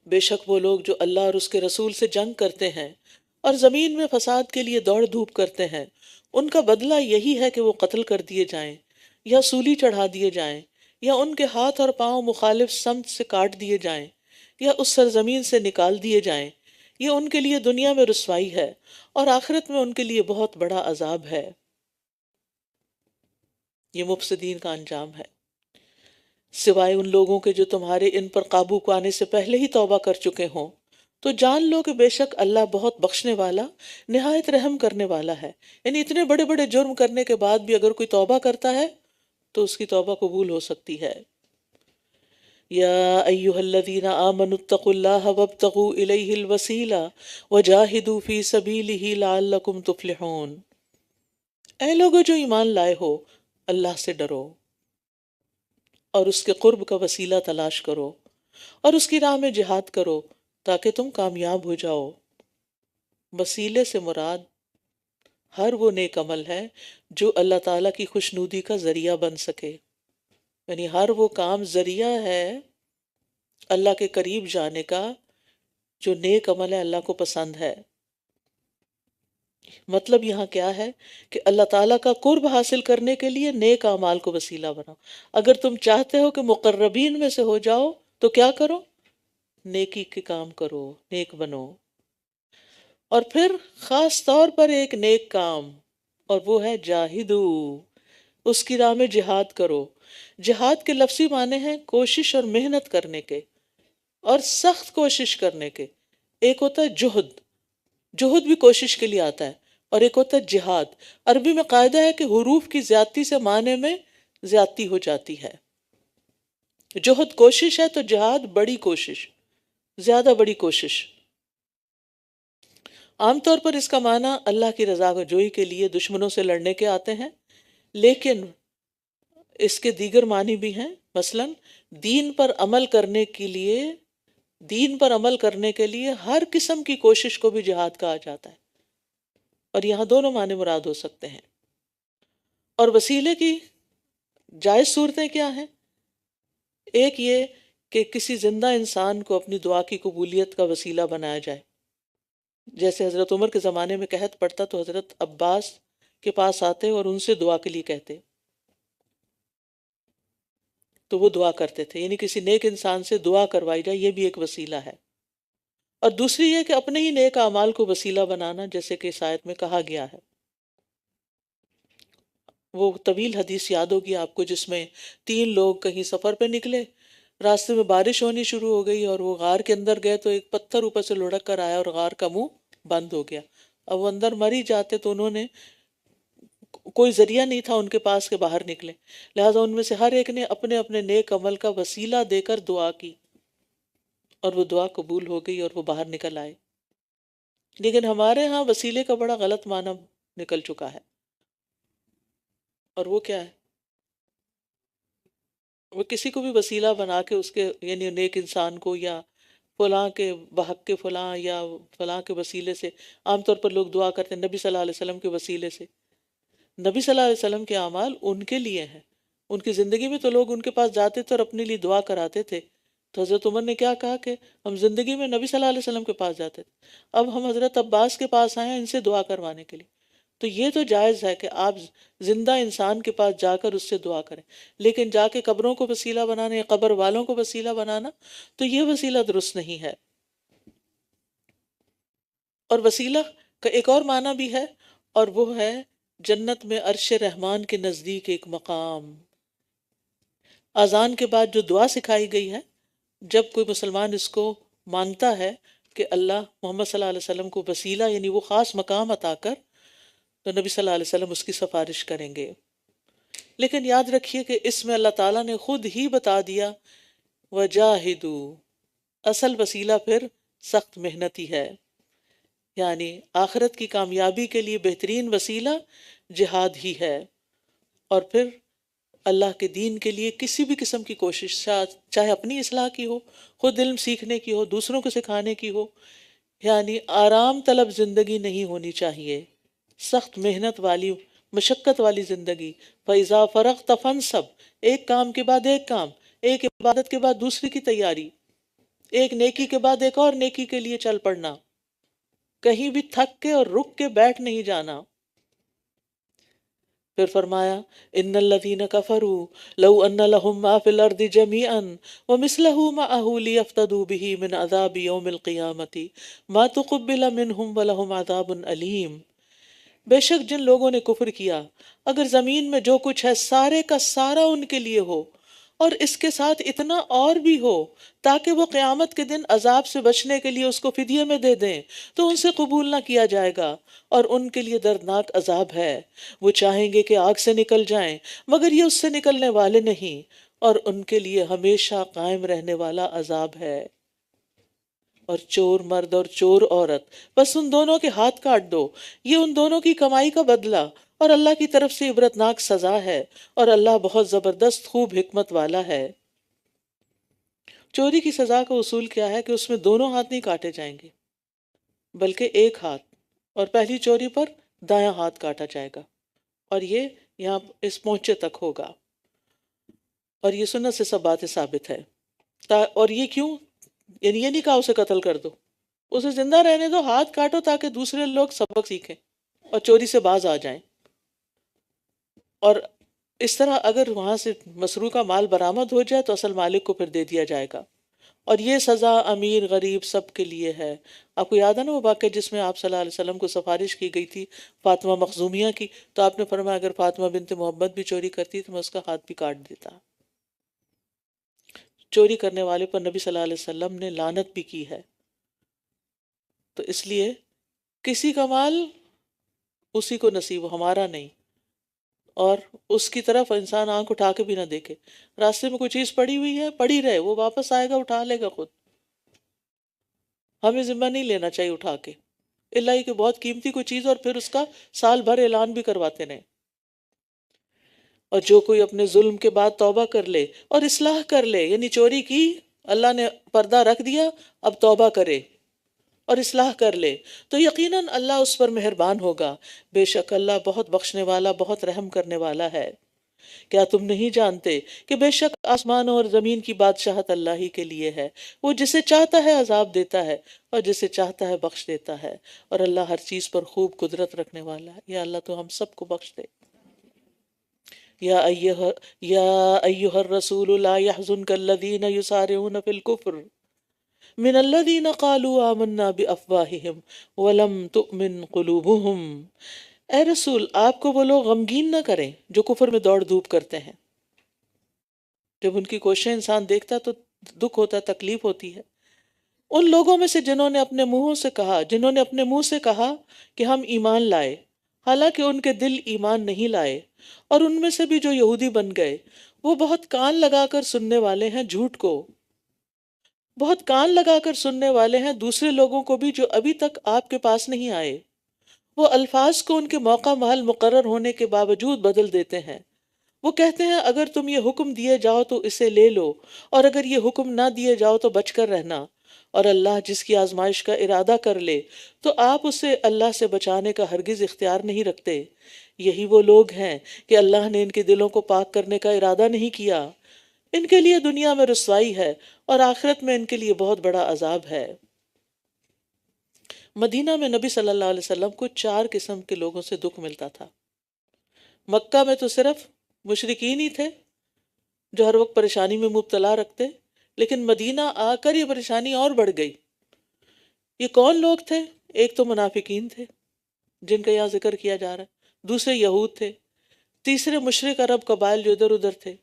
بے شک وہ لوگ جو اللہ اور اس کے رسول سے جنگ کرتے ہیں اور زمین میں فساد کے لیے دوڑ دھوپ کرتے ہیں، ان کا بدلہ یہی ہے کہ وہ قتل کر دیے جائیں یا سولی چڑھا دیے جائیں، یا ان کے ہاتھ اور پاؤں مخالف سمت سے کاٹ دیے جائیں، یا اس سرزمین سے نکال دیے جائیں۔ یہ ان کے لیے دنیا میں رسوائی ہے، اور آخرت میں ان کے لیے بہت بڑا عذاب ہے۔ یہ مفسدین کا انجام ہے، سوائے ان لوگوں کے جو تمہارے ان پر قابو پانے سے پہلے ہی توبہ کر چکے ہوں، تو جان لو کہ بے شک اللہ بہت بخشنے والا، نہایت رحم کرنے والا ہے۔ یعنی اتنے بڑے بڑے جرم کرنے کے بعد بھی اگر کوئی توبہ کرتا ہے تو اس کی توبہ قبول ہو سکتی ہے۔ یا ایہا الذین آمنوا اتقوا اللہ وابتغوا الیہ الوسیلہ وجاہدوا فی سبیلہ لعلکم تفلحون۔ اے لوگو جو ایمان لائے ہو، اللہ سے ڈرو اور اس کے قرب کا وسیلہ تلاش کرو، اور اس کی راہ میں جہاد کرو تاکہ تم کامیاب ہو جاؤ۔ وسیلے سے مراد ہر وہ نیک عمل ہے جو اللہ تعالیٰ کی خوشنودی کا ذریعہ بن سکے، یعنی ہر وہ کام ذریعہ ہے اللہ کے قریب جانے کا جو نیک عمل ہے، اللہ کو پسند ہے۔ مطلب یہاں کیا ہے کہ اللہ تعالیٰ کا قرب حاصل کرنے کے لیے نیک اعمال کو وسیلہ بناؤ۔ اگر تم چاہتے ہو کہ مقربین میں سے ہو جاؤ تو کیا کرو؟ نیکی کے کام کرو، نیک بنو۔ اور پھر خاص طور پر ایک نیک کام، اور وہ ہے جاہدو، اس کی راہ میں جہاد کرو۔ جہاد کے لفظی معنی ہیں کوشش اور محنت کرنے کے، اور سخت کوشش کرنے کے۔ ایک ہوتا ہے جہد، جہد بھی کوشش کے لیے آتا ہے، اور ایک ہوتا ہے جہاد۔ عربی میں قاعدہ ہے کہ حروف کی زیادتی سے معنی میں زیادتی ہو جاتی ہے۔ جہد کوشش ہے تو جہاد بڑی کوشش، زیادہ بڑی کوشش۔ عام طور پر اس کا معنی اللہ کی رضا جوئی کے لیے دشمنوں سے لڑنے کے آتے ہیں، لیکن اس کے دیگر معنی بھی ہیں۔ مثلا دین پر عمل کرنے کے لیے، دین پر عمل کرنے کے لیے ہر قسم کی کوشش کو بھی جہاد کہا جاتا ہے، اور یہاں دونوں معنی مراد ہو سکتے ہیں۔ اور وسیلے کی جائز صورتیں کیا ہیں؟ ایک یہ کہ کسی زندہ انسان کو اپنی دعا کی قبولیت کا وسیلہ بنایا جائے، جیسے حضرت عمر کے زمانے میں قحط پڑتا تو حضرت عباس کے پاس آتے اور ان سے دعا کے لیے کہتے، تو وہ دعا کرتے تھے، یعنی کسی نیک انسان سے دعا کروائی جائے، یہ بھی ایک وسیلہ ہے۔ اور دوسری یہ کہ اپنے ہی نیک اعمال کو وسیلہ بنانا، جیسے کہ اس آیت میں کہا گیا ہے۔ وہ طویل حدیث یاد ہوگی آپ کو جس میں 3 لوگ کہیں سفر پہ نکلے، راستے میں بارش ہونی شروع ہو گئی اور وہ غار کے اندر گئے تو ایک پتھر اوپر سے لڑک کر آیا اور غار کا منہ بند ہو گیا۔ اب وہ اندر مر ہی جاتے تو انہوں نے، کوئی ذریعہ نہیں تھا ان کے پاس کہ باہر نکلے، لہٰذا ان میں سے ہر ایک نے اپنے اپنے نیک عمل کا وسیلہ دے کر دعا کی، اور وہ دعا قبول ہو گئی اور وہ باہر نکل آئے۔ لیکن ہمارے ہاں وسیلے کا بڑا غلط معنی نکل چکا ہے، اور وہ کیا ہے؟ وہ کسی کو بھی وسیلہ بنا کے اس کے، یعنی نیک انسان کو، یا فلاں کے بحق کے فلاں، یا فلاں کے وسیلے سے۔ عام طور پر لوگ دعا کرتے ہیں نبی صلی اللہ علیہ وسلم کے وسیلے سے۔ نبی صلی اللہ علیہ وسلم کے اعمال ان کے لیے ہیں، ان کی زندگی میں تو لوگ ان کے پاس جاتے تھے اور اپنے لیے دعا کراتے تھے، تو حضرت عمر نے کیا کہا کہ ہم زندگی میں نبی صلی اللہ علیہ وسلم کے پاس جاتے تھے، اب ہم حضرت عباس کے پاس آئے ہیں ان سے دعا کروانے کے لیے۔ تو یہ تو جائز ہے کہ آپ زندہ انسان کے پاس جا کر اس سے دعا کریں، لیکن جا کے قبروں کو وسیلہ بنانا یا قبر والوں کو وسیلہ بنانا، تو یہ وسیلہ درست نہیں ہے۔ اور وسیلہ کا ایک اور معنی بھی ہے، اور وہ ہے جنت میں عرش رحمان کے نزدیک ایک مقام۔ اذان کے بعد جو دعا سکھائی گئی ہے، جب کوئی مسلمان اس کو مانگتا ہے کہ اللہ محمد صلی اللہ علیہ وسلم کو وسیلہ، یعنی وہ خاص مقام عطا کر، تو نبی صلی اللہ علیہ وسلم اس کی سفارش کریں گے۔ لیکن یاد رکھیے کہ اس میں اللہ تعالیٰ نے خود ہی بتا دیا وَجَاهِدُوا، اصل وسیلہ پھر سخت محنتی ہے، یعنی آخرت کی کامیابی کے لیے بہترین وسیلہ جہاد ہی ہے۔ اور پھر اللہ کے دین کے لیے کسی بھی قسم کی کوشش، چاہے اپنی اصلاح کی ہو، خود علم سیکھنے کی ہو، دوسروں کو سکھانے کی ہو، یعنی آرام طلب زندگی نہیں ہونی چاہیے، سخت محنت والی، مشقت والی زندگی۔ فَإِذَا فَرَغْتَ فَانْصَبْ، ایک کام کے بعد ایک کام، ایک عبادت کے بعد دوسری کی تیاری، ایک نیکی کے بعد ایک اور نیکی کے لیے چل پڑنا، کہیں بھی تھک کے اور رک کے بیٹھ نہیں جانا۔ پھر فرمایا ان الذین کفروا لو ان لهم ما فی الارض جميعا ومثله معه لیفتدوا به من عذاب یوم القیامۃ ما تقبل منهم ولهم عذاب علیم۔ بے شک جن لوگوں نے کفر کیا، اگر زمین میں جو کچھ ہے سارے کا سارا ان کے لیے ہو، اور اس کے ساتھ اتنا اور بھی ہو تاکہ وہ قیامت کے دن عذاب سے بچنے کے لیے اس کو فدیے میں دے دیں، تو ان سے قبول نہ کیا جائے گا، اور ان کے لیے دردناک عذاب ہے۔ وہ چاہیں گے کہ آگ سے نکل جائیں مگر یہ اس سے نکلنے والے نہیں، اور ان کے لیے ہمیشہ قائم رہنے والا عذاب ہے۔ اور چور مرد اور چور عورت، بس ان دونوں کے ہاتھ کاٹ دو، یہ ان دونوں کی کمائی کا بدلہ اور اللہ کی طرف سے عبرتناک سزا ہے، اور اللہ بہت زبردست خوب حکمت والا ہے۔ چوری کی سزا کا اصول کیا ہے کہ اس میں دونوں ہاتھ نہیں کاٹے جائیں گے، بلکہ ایک ہاتھ، اور پہلی چوری پر دایاں ہاتھ کاٹا جائے گا، اور یہ یہاں اس پہنچے تک ہوگا، اور یہ سنت سے سب باتیں ثابت ہے۔ اور یہ کیوں؟ یعنی یہ نہیں کہا اسے قتل کر دو، اسے زندہ رہنے دو، ہاتھ کاٹو تاکہ دوسرے لوگ سبق سیکھیں۔ اور چوری سے باز آ جائیں. اور اس طرح اگر وہاں سے مسروقہ مال برآمد ہو جائے تو اصل مالک کو پھر دے دیا جائے گا. اور یہ سزا امیر غریب سب کے لیے ہے. آپ کو یاد ہے نا وہ واقعہ جس میں آپ صلی اللہ علیہ وسلم کو سفارش کی گئی تھی فاطمہ مخزومیہ کی، تو آپ نے فرمایا اگر فاطمہ بنت محمد بھی چوری کرتی تو میں اس کا ہاتھ بھی کاٹ دیتا. چوری کرنے والے پر نبی صلی اللہ علیہ وسلم نے لعنت بھی کی ہے. تو اس لیے کسی کا مال اسی کو نصیب ہو، ہمارا نہیں. اور اس کی طرف انسان آنکھ اٹھا کے بھی نہ دیکھے. راستے میں کوئی چیز پڑی ہوئی ہے پڑی رہے، وہ واپس آئے گا اٹھا لے گا خود، ہمیں ذمہ نہیں لینا چاہیے اٹھا کے، الا ہی کہ بہت قیمتی کوئی چیز اور پھر اس کا سال بھر اعلان بھی کرواتے رہیں. اور جو کوئی اپنے ظلم کے بعد توبہ کر لے اور اصلاح کر لے، یعنی چوری کی، اللہ نے پردہ رکھ دیا، اب توبہ کرے اور اصلاح کر لے، تو یقیناً اللہ اس پر مہربان ہوگا. بے شک اللہ بہت بخشنے والا بہت رحم کرنے والا ہے. کیا تم نہیں جانتے کہ بے شک آسمانوں اور زمین کی بادشاہت اللہ ہی کے لیے ہے؟ وہ جسے چاہتا ہے عذاب دیتا ہے اور جسے چاہتا ہے بخش دیتا ہے، اور اللہ ہر چیز پر خوب قدرت رکھنے والا ہے. یا اللہ تو ہم سب کو بخش دے. یا ایہا یا ایہا الرسول لا يحزنك الذین یسارعون فی الکفر من الذین قالوا آمنا بافواہہم ولم تؤمن قلوبہم. اے رسول آپ کو وہ لوگ غمگین نہ کریں جو کفر میں دوڑ دھوپ کرتے ہیں. جب ان کی کوششیں انسان دیکھتا ہے تو دکھ ہوتا ہے، تکلیف ہوتی ہے. ان لوگوں میں سے جنہوں نے اپنے منہ سے کہا کہ ہم ایمان لائے، حالانکہ ان کے دل ایمان نہیں لائے. اور ان میں سے بھی جو یہودی بن گئے، وہ بہت کان لگا کر سننے والے ہیں جھوٹ کو، بہت کان لگا کر سننے والے ہیں دوسرے لوگوں کو بھی جو ابھی تک آپ کے پاس نہیں آئے. وہ الفاظ کو ان کے موقع محل مقرر ہونے کے باوجود بدل دیتے ہیں. وہ کہتے ہیں اگر تم یہ حکم دیے جاؤ تو اسے لے لو، اور اگر یہ حکم نہ دیے جاؤ تو بچ کر رہنا. اور اللہ جس کی آزمائش کا ارادہ کر لے تو آپ اسے اللہ سے بچانے کا ہرگز اختیار نہیں رکھتے. یہی وہ لوگ ہیں کہ اللہ نے ان کے دلوں کو پاک کرنے کا ارادہ نہیں کیا. ان کے لیے دنیا میں رسوائی ہے اور آخرت میں ان کے لیے بہت بڑا عذاب ہے. مدینہ میں نبی صلی اللہ علیہ وسلم کو 4 قسم کے لوگوں سے دکھ ملتا تھا. مکہ میں تو صرف مشرکین ہی تھے جو ہر وقت پریشانی میں مبتلا رکھتے، لیکن مدینہ آ کر یہ پریشانی اور بڑھ گئی. یہ کون لوگ تھے؟ ایک تو منافقین تھے جن کا یہاں ذکر کیا جا رہا ہے، دوسرے یہود تھے، تیسرے مشرک عرب قبائل جو ادھر ادھر تھے،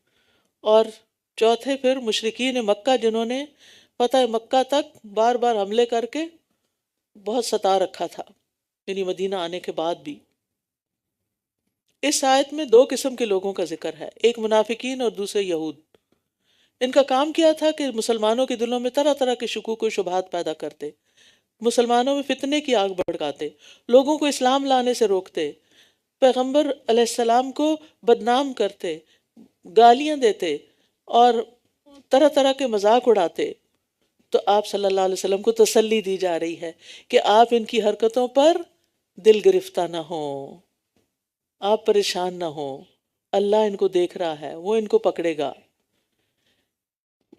اور چوتھے پھر مشرکین مکہ جنہوں نے فتح مکہ تک بار بار حملے کر کے بہت ستا رکھا تھا، یعنی مدینہ آنے کے بعد بھی. اس آیت میں 2 قسم کے لوگوں کا ذکر ہے، ایک منافقین اور دوسرے یہود. ان کا کام کیا تھا کہ مسلمانوں کے دلوں میں طرح طرح کے شکوک و شبہات پیدا کرتے، مسلمانوں میں فتنے کی آگ بھڑکاتے، لوگوں کو اسلام لانے سے روکتے، پیغمبر علیہ السلام کو بدنام کرتے، گالیاں دیتے اور طرح طرح کے مذاق اڑاتے. تو آپ صلی اللہ علیہ وسلم کو تسلی دی جا رہی ہے کہ آپ ان کی حرکتوں پر دل گرفتہ نہ ہوں، آپ پریشان نہ ہوں، اللہ ان کو دیکھ رہا ہے، وہ ان کو پکڑے گا.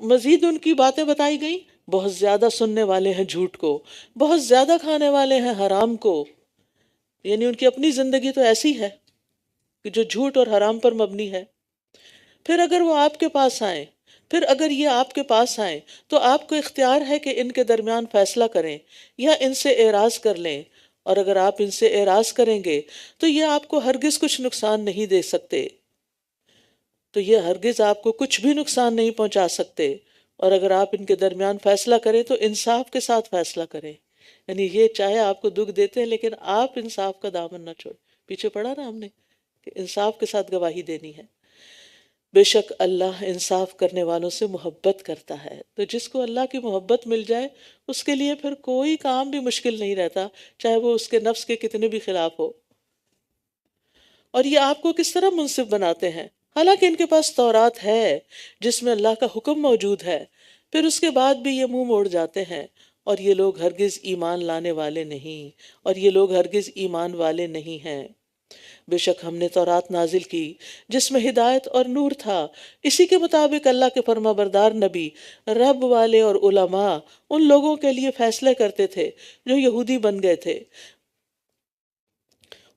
مزید ان کی باتیں بتائی گئیں، بہت زیادہ سننے والے ہیں جھوٹ کو، بہت زیادہ کھانے والے ہیں حرام کو. یعنی ان کی اپنی زندگی تو ایسی ہے کہ جو جھوٹ اور حرام پر مبنی ہے. پھر اگر وہ آپ کے پاس آئیں، پھر اگر یہ آپ کے پاس آئیں تو آپ کو اختیار ہے کہ ان کے درمیان فیصلہ کریں یا ان سے اعراض کر لیں، اور اگر آپ ان سے اعراض کریں گے تو یہ آپ کو ہرگز کچھ نقصان نہیں دے سکتے، تو یہ ہرگز آپ کو کچھ بھی نقصان نہیں پہنچا سکتے. اور اگر آپ ان کے درمیان فیصلہ کریں تو انصاف کے ساتھ فیصلہ کریں. یعنی یہ چاہے آپ کو دکھ دیتے ہیں لیکن آپ انصاف کا دامن نہ چھوڑیں. پیچھے پڑھا نا ہم نے کہ انصاف کے ساتھ گواہی دینی ہے. بے شک اللہ انصاف کرنے والوں سے محبت کرتا ہے. تو جس کو اللہ کی محبت مل جائے اس کے لیے پھر کوئی کام بھی مشکل نہیں رہتا، چاہے وہ اس کے نفس کے کتنے بھی خلاف ہو. اور یہ آپ کو کس طرح منصف بناتے ہیں حالانکہ ان کے پاس تورات ہے جس میں اللہ کا حکم موجود ہے، پھر اس کے بعد بھی یہ منہ موڑ جاتے ہیں. اور یہ لوگ ہرگز ایمان لانے والے نہیں، اور یہ لوگ ہرگز ایمان والے نہیں ہیں. بے شک ہم نے تورات نازل کی جس میں ہدایت اور نور تھا، اسی کے مطابق اللہ کے فرما بردار نبی، رب والے اور علماء ان لوگوں کے لیے فیصلے کرتے تھے جو یہودی بن گئے تھے.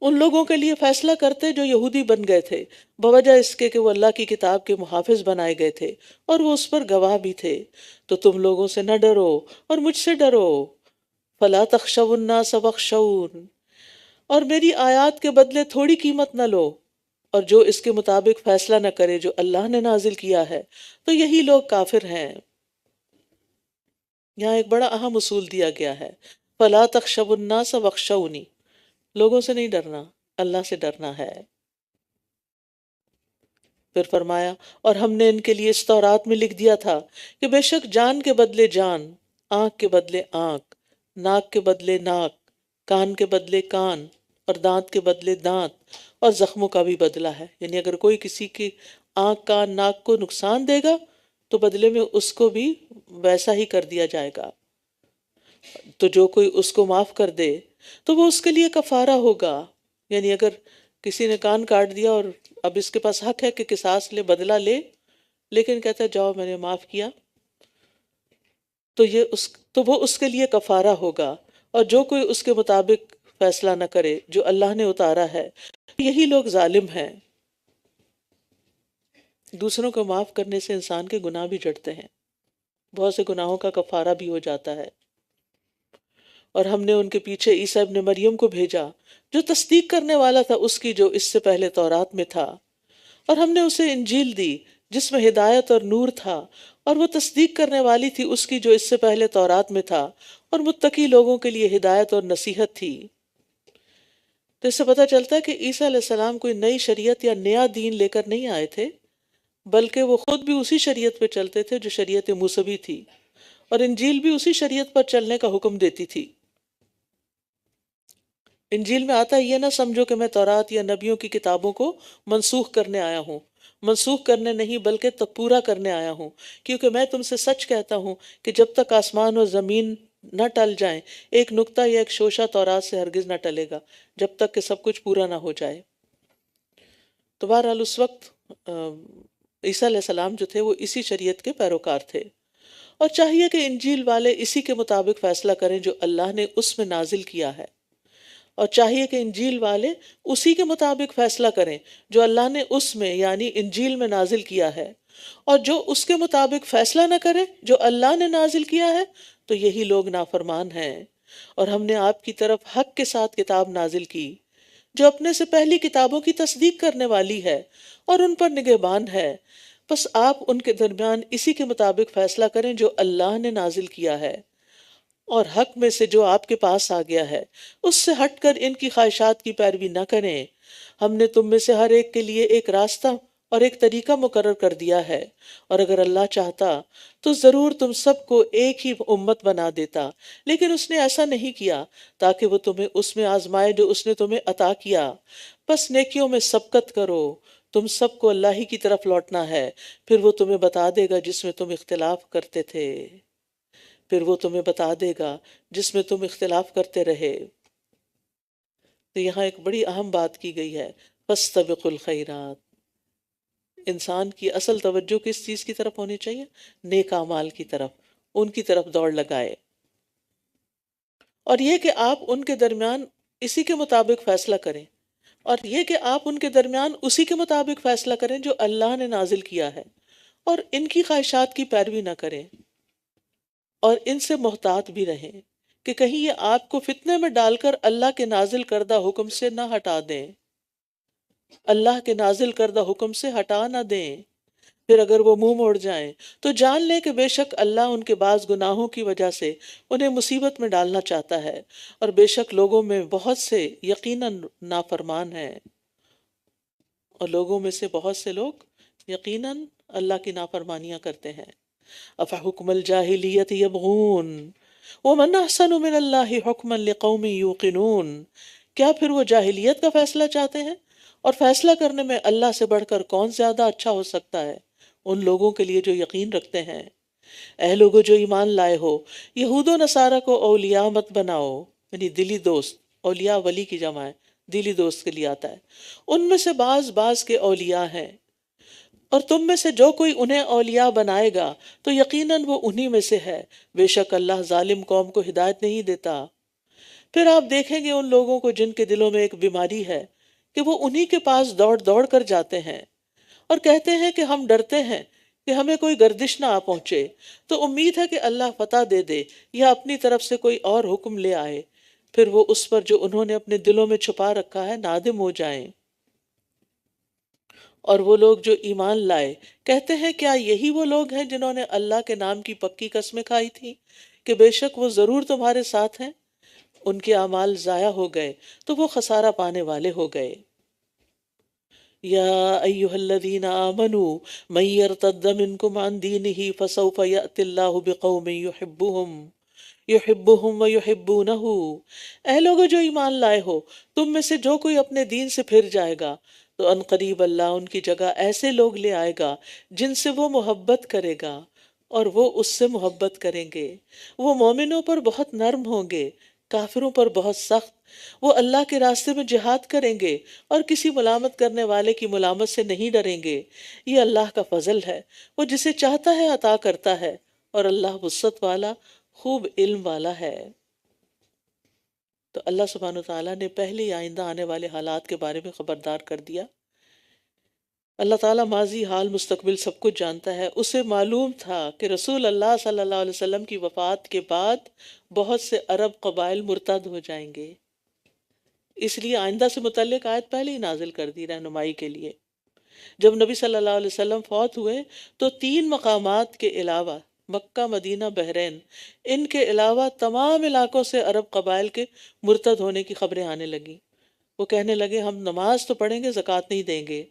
ان لوگوں کے لیے فیصلہ کرتے جو یہودی بن گئے تھے، بوجہ اس کے کہ وہ اللہ کی کتاب کے محافظ بنائے گئے تھے اور وہ اس پر گواہ بھی تھے۔ تو تم لوگوں سے نہ ڈرو اور مجھ سے ڈرو۔ فلا تخشوا الناس واخشون، اور میری آیات کے بدلے تھوڑی قیمت نہ لو، اور جو اس کے مطابق فیصلہ نہ کرے جو اللہ نے نازل کیا ہے تو یہی لوگ کافر ہیں۔ یہاں ایک بڑا اہم اصول دیا گیا ہے، فلا تخشوا الناس واخشونی، لوگوں سے نہیں ڈرنا، اللہ سے ڈرنا ہے۔ پھر فرمایا اور ہم نے ان کے لیے اس تورات میں لکھ دیا تھا کہ بے شک جان کے بدلے جان، آنکھ کے بدلے آنکھ، ناک کے بدلے ناک، کان کے بدلے کان، اور دانت کے بدلے دانت، اور زخموں کا بھی بدلہ ہے۔ یعنی اگر کوئی کسی کی آنکھ کان ناک کو نقصان دے گا تو بدلے میں اس کو بھی ویسا ہی کر دیا جائے گا۔ تو جو کوئی اس کو معاف کر دے تو وہ اس کے لیے کفارہ ہوگا۔ یعنی اگر کسی نے کان کاٹ دیا اور اب اس کے پاس حق ہے کہ قصاص لے، بدلہ لے، لیکن کہتا ہے جاؤ میں نے معاف کیا، تو وہ اس کے لیے کفارہ ہوگا۔ اور جو کوئی اس کے مطابق فیصلہ نہ کرے جو اللہ نے اتارا ہے، یہی لوگ ظالم ہیں۔ دوسروں کو معاف کرنے سے انسان کے گناہ بھی جڑتے ہیں، بہت سے گناہوں کا کفارہ بھی ہو جاتا ہے۔ اور ہم نے ان کے پیچھے عیسیٰ ابن مریم کو بھیجا جو تصدیق کرنے والا تھا اس کی جو اس سے پہلے تورات میں تھا، اور ہم نے اسے انجیل دی جس میں ہدایت اور نور تھا، اور وہ تصدیق کرنے والی تھی اس کی جو اس سے پہلے تورات میں تھا، اور متقی لوگوں کے لیے ہدایت اور نصیحت تھی۔ تو اس سے پتہ چلتا ہے کہ عیسیٰ علیہ السلام کوئی نئی شریعت یا نیا دین لے کر نہیں آئے تھے، بلکہ وہ خود بھی اسی شریعت پہ چلتے تھے جو شریعت موسوی تھی، اور انجیل بھی اسی شریعت پر چلنے کا حکم دیتی تھی۔ انجیل میں آتا یہ نہ سمجھو کہ میں تورات یا نبیوں کی کتابوں کو منسوخ کرنے آیا ہوں، منسوخ کرنے نہیں بلکہ پورا کرنے آیا ہوں، کیونکہ میں تم سے سچ کہتا ہوں کہ جب تک آسمان اور زمین نہ ٹل جائیں ایک نقطہ یا ایک شوشہ تورات سے ہرگز نہ ٹلے گا، جب تک کہ سب کچھ پورا نہ ہو جائے۔ تو بہرحال اس وقت عیسیٰ علیہ السلام جو تھے وہ اسی شریعت کے پیروکار تھے، اور چاہیے کہ انجیل والے اسی کے مطابق فیصلہ کریں جو اللہ نے اس میں نازل کیا ہے، اور چاہیے کہ انجیل والے اسی کے مطابق فیصلہ کریں جو اللہ نے اس میں یعنی انجیل میں نازل کیا ہے، اور جو اس کے مطابق فیصلہ نہ کرے جو اللہ نے نازل کیا ہے تو یہی لوگ نافرمان ہیں۔ اور ہم نے آپ کی طرف حق کے ساتھ کتاب نازل کی جو اپنے سے پہلی کتابوں کی تصدیق کرنے والی ہے اور ان پر نگہبان ہے، بس آپ ان کے درمیان اسی کے مطابق فیصلہ کریں جو اللہ نے نازل کیا ہے، اور حق میں سے جو آپ کے پاس آ گیا ہے اس سے ہٹ کر ان کی خواہشات کی پیروی نہ کریں۔ ہم نے تم میں سے ہر ایک کے لیے ایک راستہ اور ایک طریقہ مقرر کر دیا ہے، اور اگر اللہ چاہتا تو ضرور تم سب کو ایک ہی امت بنا دیتا، لیکن اس نے ایسا نہیں کیا تاکہ وہ تمہیں اس میں آزمائے جو اس نے تمہیں عطا کیا۔ بس نیکیوں میں سبقت کرو، تم سب کو اللہ ہی کی طرف لوٹنا ہے، پھر وہ تمہیں بتا دے گا جس میں تم اختلاف کرتے تھے، پھر وہ تمہیں بتا دے گا جس میں تم اختلاف کرتے رہے۔ تو یہاں ایک بڑی اہم بات کی گئی ہے، فاستبقوا الخیرات۔ انسان کی اصل توجہ کس چیز کی طرف ہونی چاہیے؟ نیک اعمال کی طرف، ان کی طرف دوڑ لگائے، اور یہ کہ آپ ان کے درمیان اسی کے مطابق فیصلہ کریں، اور یہ کہ آپ ان کے درمیان اسی کے مطابق فیصلہ کریں جو اللہ نے نازل کیا ہے، اور ان کی خواہشات کی پیروی نہ کریں، اور ان سے محتاط بھی رہیں کہ کہیں یہ آپ کو فتنے میں ڈال کر اللہ کے نازل کردہ حکم سے نہ ہٹا دیں، اللہ کے نازل کردہ حکم سے ہٹا نہ دیں۔ پھر اگر وہ منہ موڑ جائیں تو جان لیں کہ بے شک اللہ ان کے بعض گناہوں کی وجہ سے انہیں مصیبت میں ڈالنا چاہتا ہے، اور بے شک لوگوں میں بہت سے یقیناً نافرمان ہیں، اور لوگوں میں سے بہت سے لوگ یقیناً اللہ کی نافرمانیاں کرتے ہیں۔ افحکم الجاہلیت یبغون ومن احسن من اللہ حکما لقوم یوقنون، کیا پھر وہ جاہلیت کا فیصلہ چاہتے ہیں؟ اور فیصلہ کرنے میں اللہ سے بڑھ کر کون زیادہ اچھا ہو سکتا ہے ان لوگوں کے لیے جو یقین رکھتے ہیں۔ اے لوگو جو ایمان لائے ہو، یہود و نصارہ کو اولیاء مت بناؤ، یعنی دلی دوست، اولیاء ولی کی جمع ہے، دلی دوست کے لیے آتا ہے، ان میں سے بعض بعض کے اولیاء ہیں، اور تم میں سے جو کوئی انہیں اولیاء بنائے گا تو یقیناً وہ انہی میں سے ہے، بے شک اللہ ظالم قوم کو ہدایت نہیں دیتا۔ پھر آپ دیکھیں گے ان لوگوں کو جن کے دلوں میں ایک بیماری ہے کہ وہ انہی کے پاس دوڑ دوڑ کر جاتے ہیں اور کہتے ہیں کہ ہم ڈرتے ہیں کہ ہمیں کوئی گردش نہ آ پہنچے، تو امید ہے کہ اللہ فتح دے دے یا اپنی طرف سے کوئی اور حکم لے آئے، پھر وہ اس پر جو انہوں نے اپنے دلوں میں چھپا رکھا ہے نادم ہو جائیں۔ اور وہ لوگ جو ایمان لائے کہتے ہیں کیا یہی وہ لوگ ہیں جنہوں نے اللہ کے نام کی پکی قسمیں کھائی تھی کہ بے شک وہ ضرور تمہارے ساتھ ہیں؟ ان کے اعمال ضائع ہو گئے تو وہ خسارہ پانے والے ہو گئے۔ یا ایہا الذین آمنوا من یرتد منکم عن دینہ فسوف یأتی اللہ بقوم یحبہم ویحبونہ۔ اے لوگو جو ایمان لائے ہو، تم میں سے جو کوئی اپنے دین سے پھر جائے گا تو ان قریب اللہ ان کی جگہ ایسے لوگ لے آئے گا جن سے وہ محبت کرے گا اور وہ اس سے محبت کریں گے۔ وہ مومنوں پر بہت نرم ہوں گے، کافروں پر بہت سخت۔ وہ اللہ کے راستے میں جہاد کریں گے اور کسی ملامت کرنے والے کی ملامت سے نہیں ڈریں گے۔ یہ اللہ کا فضل ہے، وہ جسے چاہتا ہے عطا کرتا ہے، اور اللہ وسعت والا خوب علم والا ہے۔ تو اللہ سبحانہ وتعالیٰ نے پہلے ہی آئندہ آنے والے حالات کے بارے میں خبردار کر دیا۔ اللہ تعالیٰ ماضی حال مستقبل سب کچھ جانتا ہے۔ اسے معلوم تھا کہ رسول اللہ صلی اللہ علیہ وسلم کی وفات کے بعد بہت سے عرب قبائل مرتد ہو جائیں گے، اس لیے آئندہ سے متعلق آیت پہلے ہی نازل کر دی رہنمائی کے لیے۔ جب نبی صلی اللہ علیہ وسلم فوت ہوئے تو 3 مقامات کے علاوہ مکہ، مدینہ، بحرین، ان کے علاوہ تمام علاقوں سے عرب قبائل کے مرتد ہونے کی خبریں آنے لگیں۔ وہ کہنے لگے ہم نماز تو پڑھیں گے، زکوٰۃ نہیں دیں گے۔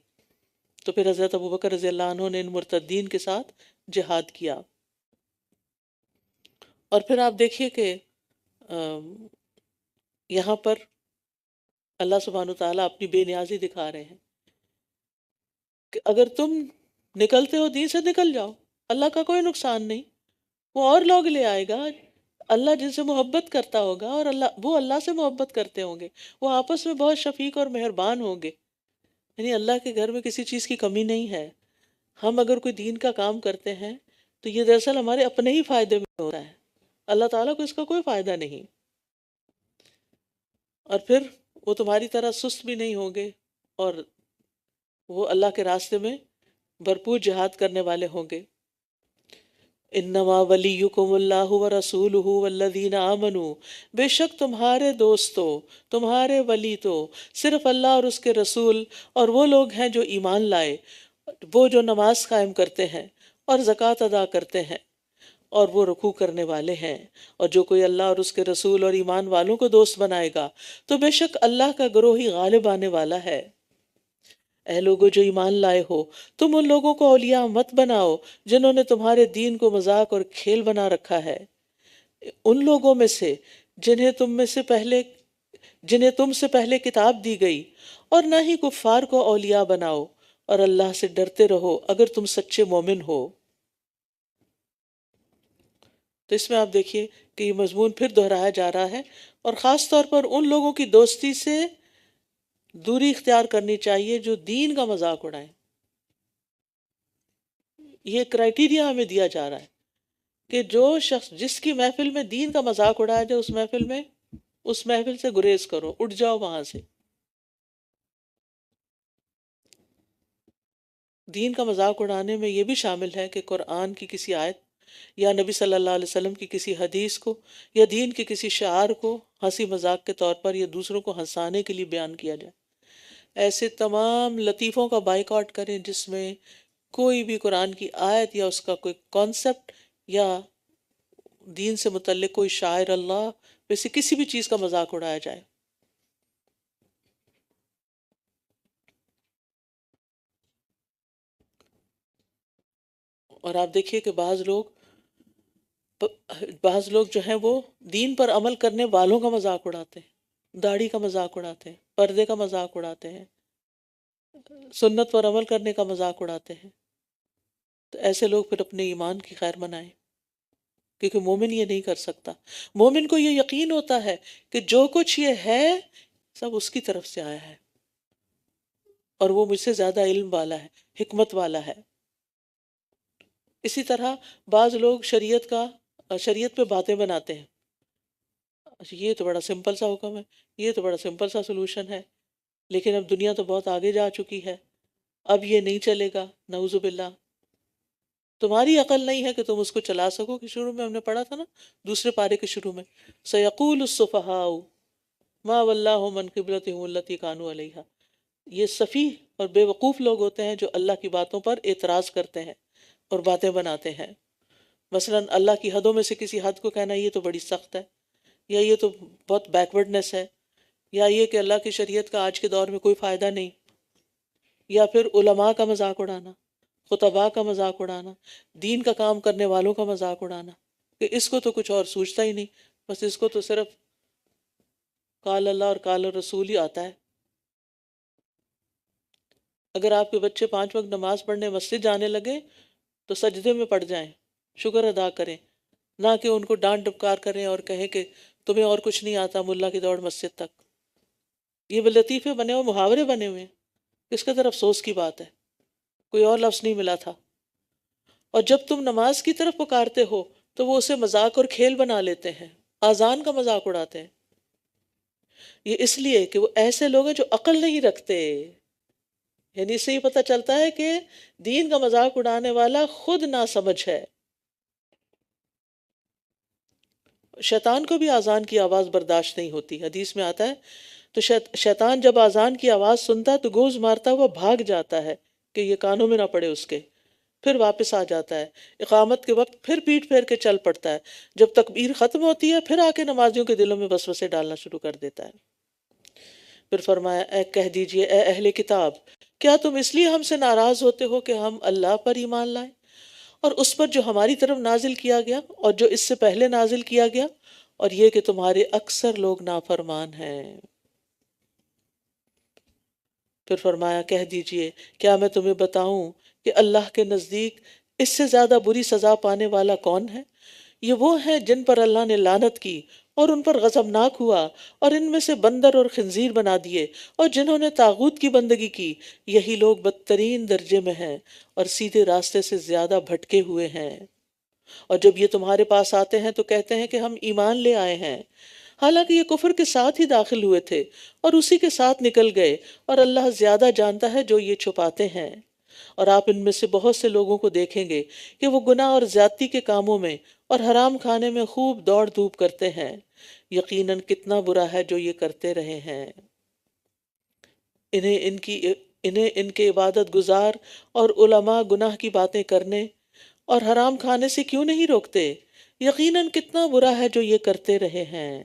تو پھر حضرت ابوبکر رضی اللہ عنہ نے ان مرتدین کے ساتھ جہاد کیا۔ اور پھر آپ دیکھیے کہ یہاں پر اللہ سبحانہ وتعالیٰ اپنی بے نیازی دکھا رہے ہیں کہ اگر تم نکلتے ہو دین سے، نکل جاؤ، اللہ کا کوئی نقصان نہیں، وہ اور لوگ لے آئے گا، اللہ جن سے محبت کرتا ہوگا اور وہ اللہ سے محبت کرتے ہوں گے، وہ آپس میں بہت شفیق اور مہربان ہوں گے۔ یعنی اللہ کے گھر میں کسی چیز کی کمی نہیں ہے۔ ہم اگر کوئی دین کا کام کرتے ہیں تو یہ دراصل ہمارے اپنے ہی فائدے میں ہوتا ہے، اللہ تعالیٰ کو اس کا کوئی فائدہ نہیں۔ اور پھر وہ تمہاری طرح سست بھی نہیں ہوں گے، اور وہ اللہ کے راستے میں بھرپور جہاد کرنے والے ہوں گے۔ انما ولیکم اللہ ورسولہ والذین آمنوا، بے شک تمہارے دوستو، تمہارے ولی تو صرف اللہ اور اس کے رسول اور وہ لوگ ہیں جو ایمان لائے، وہ جو نماز قائم کرتے ہیں اور زکوٰۃ ادا کرتے ہیں اور وہ رکوع کرنے والے ہیں۔ اور جو کوئی اللہ اور اس کے رسول اور ایمان والوں کو دوست بنائے گا تو بے شک اللہ کا گروہ ہی غالب آنے والا ہے۔ اے لوگو جو ایمان لائے ہو، تم ان لوگوں کو اولیاء مت بناؤ جنہوں نے تمہارے دین کو مذاق اور کھیل بنا رکھا ہے، ان لوگوں میں سے جنہیں تم سے پہلے کتاب دی گئی، اور نہ ہی کفار کو اولیاء بناؤ، اور اللہ سے ڈرتے رہو اگر تم سچے مومن ہو۔ تو اس میں آپ دیکھیے کہ یہ مضمون پھر دہرایا جا رہا ہے، اور خاص طور پر ان لوگوں کی دوستی سے دوری اختیار کرنی چاہیے جو دین کا مذاق اڑائیں۔ یہ کرائیٹیریا ہمیں دیا جا رہا ہے کہ جو شخص جس کی محفل میں دین کا مذاق اڑایا جائے، اس محفل سے گریز کرو، اٹھ جاؤ وہاں سے۔ دین کا مذاق اڑانے میں یہ بھی شامل ہے کہ قرآن کی کسی آیت یا نبی صلی اللہ علیہ وسلم کی کسی حدیث کو یا دین کے کسی شعار کو ہنسی مذاق کے طور پر یا دوسروں کو ہنسانے کے لیے بیان کیا جائے۔ ایسے تمام لطیفوں کا بائیکاٹ کریں جس میں کوئی بھی قرآن کی آیت یا اس کا کوئی کانسیپٹ یا دین سے متعلق کوئی شاعر اللہ ویسے کسی بھی چیز کا مذاق اڑایا جائے۔ اور آپ دیکھیے کہ بعض لوگ جو ہیں وہ دین پر عمل کرنے والوں کا مذاق اڑاتے ہیں، داڑھی کا مذاق اڑاتے ہیں، پردے کا مذاق اڑاتے ہیں، سنت پر عمل کرنے کا مذاق اڑاتے ہیں۔ تو ایسے لوگ پھر اپنے ایمان کی خیر منائیں، کیونکہ مومن یہ نہیں کر سکتا۔ مومن کو یہ یقین ہوتا ہے کہ جو کچھ یہ ہے سب اس کی طرف سے آیا ہے، اور وہ مجھ سے زیادہ علم والا ہے، حکمت والا ہے۔ اسی طرح بعض لوگ شریعت پہ باتیں بناتے ہیں، اچھا یہ تو بڑا سمپل سا حکم ہے، یہ تو بڑا سمپل سا سلوشن ہے، لیکن اب دنیا تو بہت آگے جا چکی ہے، اب یہ نہیں چلے گا، نعوذ باللہ۔ تمہاری عقل نہیں ہے کہ تم اس کو چلا سکو، کہ شروع میں ہم نے پڑھا تھا نا، دوسرے پارے کے شروع میں، سَيَقُولُ السُّفَهَاءُ مَا وَلَّاهُمْ عَنْ قِبْلَتِهِمُ الَّتِي كَانُوا عَلَيْهَا۔ یہ سفیہ اور بے وقوف لوگ ہوتے ہیں جو اللہ کی باتوں پر اعتراض کرتے ہیں اور باتیں بناتے ہیں۔ مثلا اللہ کی حدوں میں سے کسی حد کو کہنا یہ تو بڑی سخت ہے، یا یہ تو بہت بیکورڈنس ہے، یا یہ کہ اللہ کی شریعت کا آج کے دور میں کوئی فائدہ نہیں، یا پھر علماء کا مذاق اڑانا، خطباء کا مذاق اڑانا، دین کا کام کرنے والوں کا مذاق اڑانا، کہ اس کو تو کچھ اور سوچتا ہی نہیں، بس اس کو تو صرف قال اللہ اور قال رسول ہی آتا ہے۔ اگر آپ کے بچے 5 وقت نماز پڑھنے مسجد جانے لگے تو سجدے میں پڑ جائیں، شکر ادا کریں، نہ کہ ان کو ڈانٹ ڈپکار کریں اور کہیں کہ تمہیں اور کچھ نہیں آتا، ملا کی دوڑ مسجد تک۔ یہ لطیفے بنے ہوئے، محاورے بنے ہوئے ہیں، اس قدر افسوس کی بات ہے، کوئی اور لفظ نہیں ملا تھا۔ اور جب تم نماز کی طرف پکارتے ہو تو وہ اسے مذاق اور کھیل بنا لیتے ہیں، آذان کا مذاق اڑاتے ہیں۔ یہ اس لیے کہ وہ ایسے لوگ ہیں جو عقل نہیں رکھتے، یعنی اس سے یہ پتہ چلتا ہے کہ دین کا مذاق اڑانے والا خود ناسمجھ ہے۔ شیطان کو بھی آذان کی آواز برداشت نہیں ہوتی، حدیث میں آتا ہے تو شیطان جب آذان کی آواز سنتا ہے تو گوز مارتا ہوا بھاگ جاتا ہے کہ یہ کانوں میں نہ پڑے اس کے، پھر واپس آ جاتا ہے، اقامت کے وقت پھر پیٹ پھیر کے چل پڑتا ہے، جب تکبیر ختم ہوتی ہے پھر آ کے نمازیوں کے دلوں میں وسوسے ڈالنا شروع کر دیتا ہے۔ پھر فرمایا اے کہہ دیجئے اے اہل کتاب، کیا تم اس لیے ہم سے ناراض ہوتے ہو کہ ہم اللہ پر ایمان لائیں اور اس پر جو ہماری طرف نازل کیا گیا اور جو اس سے پہلے نازل کیا گیا، اور یہ کہ تمہارے اکثر لوگ نافرمان ہیں۔ پھر فرمایا کہہ دیجئے کیا میں تمہیں بتاؤں کہ اللہ کے نزدیک اس سے زیادہ بری سزا پانے والا کون ہے؟ یہ وہ ہیں جن پر اللہ نے لعنت کی اور ان پر غضبناک ہوا اور ان میں سے بندر اور خنزیر بنا دیے، اور جنہوں نے طاغوت کی بندگی کی، یہی لوگ بدترین درجے میں ہیں اور سیدھے راستے سے زیادہ بھٹکے ہوئے ہیں۔ اور جب یہ تمہارے پاس آتے ہیں تو کہتے ہیں کہ ہم ایمان لے آئے ہیں، حالانکہ یہ کفر کے ساتھ ہی داخل ہوئے تھے اور اسی کے ساتھ نکل گئے، اور اللہ زیادہ جانتا ہے جو یہ چھپاتے ہیں۔ اور آپ ان میں سے بہت سے لوگوں کو دیکھیں گے کہ وہ گناہ اور زیادتی کے کاموں میں اور حرام کھانے میں خوب دوڑ دھوپ کرتے ہیں، یقیناً کتنا برا ہے جو یہ کرتے رہے ہیں۔ انہیں ان کے عبادت گزار اور علماء گناہ کی باتیں کرنے اور حرام کھانے سے کیوں نہیں روکتے؟ یقیناً کتنا برا ہے جو یہ کرتے رہے ہیں۔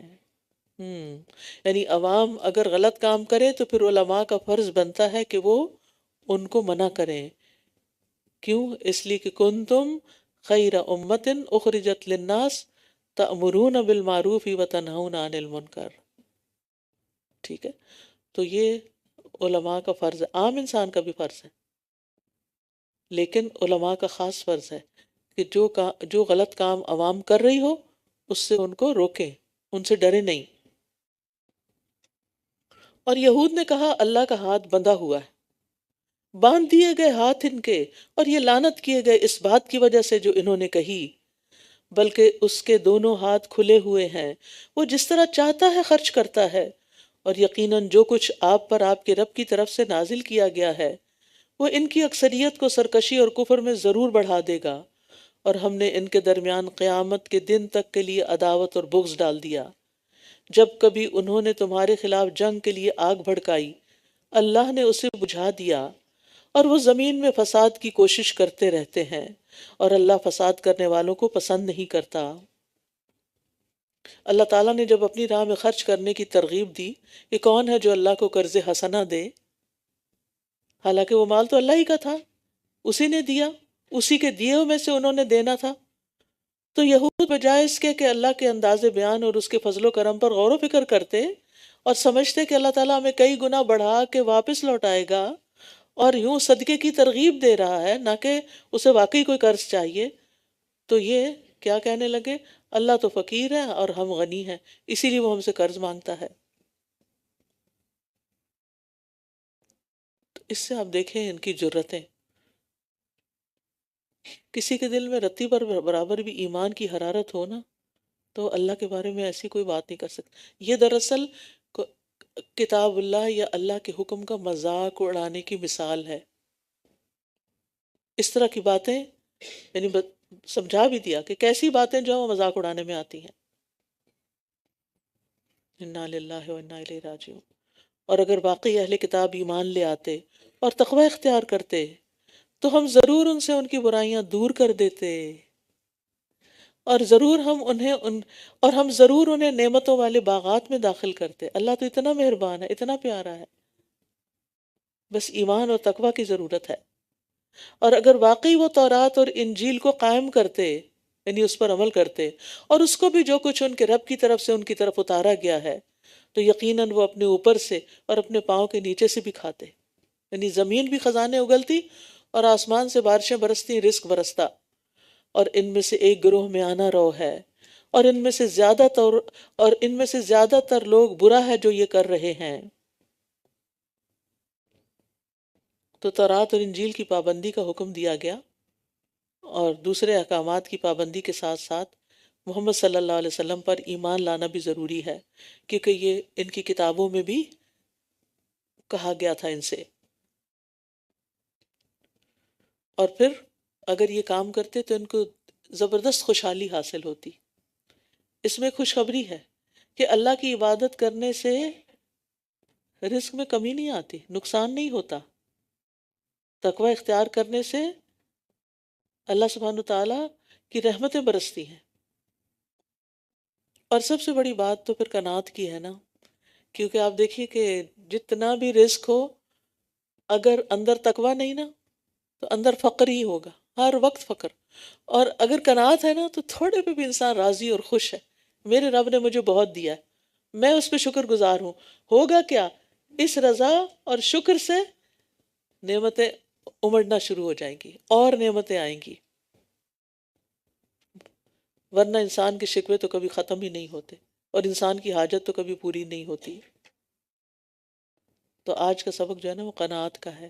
یعنی عوام اگر غلط کام کرے تو پھر علماء کا فرض بنتا ہے کہ وہ ان کو منع کریں۔ کیوں؟ اس لیے کہ کنتم خیر امت اخرجت للناس تأمرون بالمعروف وتنہون عن المنکر۔ ٹھیک ہے، تو یہ علماء کا فرض ہے، عام انسان کا بھی فرض ہے، لیکن علماء کا خاص فرض ہے کہ جو غلط کام عوام کر رہی ہو اس سے ان کو روکیں، ان سے ڈرے نہیں۔ اور یہود نے کہا اللہ کا ہاتھ بندھا ہوا ہے، باندھ دیے گئے ہاتھ ان کے، اور یہ لعنت کیے گئے اس بات کی وجہ سے جو انہوں نے کہی، بلکہ اس کے دونوں ہاتھ کھلے ہوئے ہیں، وہ جس طرح چاہتا ہے خرچ کرتا ہے، اور یقیناً جو کچھ آپ پر آپ کے رب کی طرف سے نازل کیا گیا ہے وہ ان کی اکثریت کو سرکشی اور کفر میں ضرور بڑھا دے گا، اور ہم نے ان کے درمیان قیامت کے دن تک کے لیے عداوت اور بغض ڈال دیا۔ جب کبھی انہوں نے تمہارے خلاف جنگ کے لیے آگ بھڑکائی، اللہ نے اسے بجھا دیا، اور وہ زمین میں فساد کی کوشش کرتے رہتے ہیں، اور اللہ فساد کرنے والوں کو پسند نہیں کرتا۔ اللہ تعالیٰ نے جب اپنی راہ میں خرچ کرنے کی ترغیب دی کہ کون ہے جو اللہ کو قرض حسنہ دے، حالانکہ وہ مال تو اللہ ہی کا تھا، اسی نے دیا، اسی کے دیے ہوئے میں سے انہوں نے دینا تھا، تو یہود بجائے اس کے کہ اللہ کے انداز بیان اور اس کے فضل و کرم پر غور و فکر کرتے اور سمجھتے کہ اللہ تعالیٰ ہمیں کئی گنا بڑھا کے واپس لوٹائے گا اور یوں صدقے کی ترغیب دے رہا ہے، نہ کہ اسے واقعی کوئی قرض چاہیے، تو یہ کیا کہنے لگے؟ اللہ تو فقیر ہے اور ہم غنی ہیں، اسی لیے وہ ہم سے قرض مانگتا ہے۔ تو اس سے آپ دیکھیں ان کی جرتیں، کسی کے دل میں رتی پر برابر بھی ایمان کی حرارت ہو نا، تو اللہ کے بارے میں ایسی کوئی بات نہیں کر سکتے. یہ دراصل کتاب اللہ یا اللہ کے حکم کا مذاق اڑانے کی مثال ہے. اس طرح کی باتیں یعنی سمجھا بھی دیا کہ کیسی باتیں جو وہ مذاق اڑانے میں آتی ہیں. انا للہ و انا الیہ راجعون. اور اگر واقعی اہل کتاب ایمان لے آتے اور تقوی اختیار کرتے تو ہم ضرور ان سے ان کی برائیاں دور کر دیتے، اور ضرور ہم ضرور انہیں نعمتوں والے باغات میں داخل کرتے. اللہ تو اتنا مہربان ہے، اتنا پیارا ہے، بس ایمان اور تقوی کی ضرورت ہے. اور اگر واقعی وہ تورات اور انجیل کو قائم کرتے، یعنی اس پر عمل کرتے، اور اس کو بھی جو کچھ ان کے رب کی طرف سے ان کی طرف اتارا گیا ہے، تو یقیناً وہ اپنے اوپر سے اور اپنے پاؤں کے نیچے سے بھی کھاتے. یعنی زمین بھی خزانے اگلتی اور آسمان سے بارشیں برستی، رزق برستا. اور ان میں سے ایک گروہ میں آنا رو ہے، اور ان میں سے زیادہ تر لوگ برا ہے جو یہ کر رہے ہیں. تو تورات اور انجیل کی پابندی کا حکم دیا گیا، اور دوسرے احکامات کی پابندی کے ساتھ ساتھ محمد صلی اللہ علیہ وسلم پر ایمان لانا بھی ضروری ہے، کیونکہ یہ ان کی کتابوں میں بھی کہا گیا تھا ان سے. اور پھر اگر یہ کام کرتے تو ان کو زبردست خوشحالی حاصل ہوتی. اس میں خوشخبری ہے کہ اللہ کی عبادت کرنے سے رزق میں کمی نہیں آتی، نقصان نہیں ہوتا. تقوی اختیار کرنے سے اللہ سبحانہ وتعالیٰ کی رحمتیں برستی ہیں. اور سب سے بڑی بات تو پھر قناعت کی ہے نا، کیونکہ آپ دیکھیے کہ جتنا بھی رزق ہو، اگر اندر تقوی نہیں نا تو اندر فقر ہی ہوگا، ہر وقت فقر. اور اگر قناعت ہے نا تو تھوڑے پہ بھی انسان راضی اور خوش ہے. میرے رب نے مجھے بہت دیا ہے، میں اس پہ شکر گزار ہوں. ہوگا کیا؟ اس رضا اور شکر سے نعمتیں امڑنا شروع ہو جائیں گی اور نعمتیں آئیں گی. ورنہ انسان کے شکوے تو کبھی ختم ہی نہیں ہوتے، اور انسان کی حاجت تو کبھی پوری نہیں ہوتی. تو آج کا سبق جو ہے نا وہ قناعت کا ہے.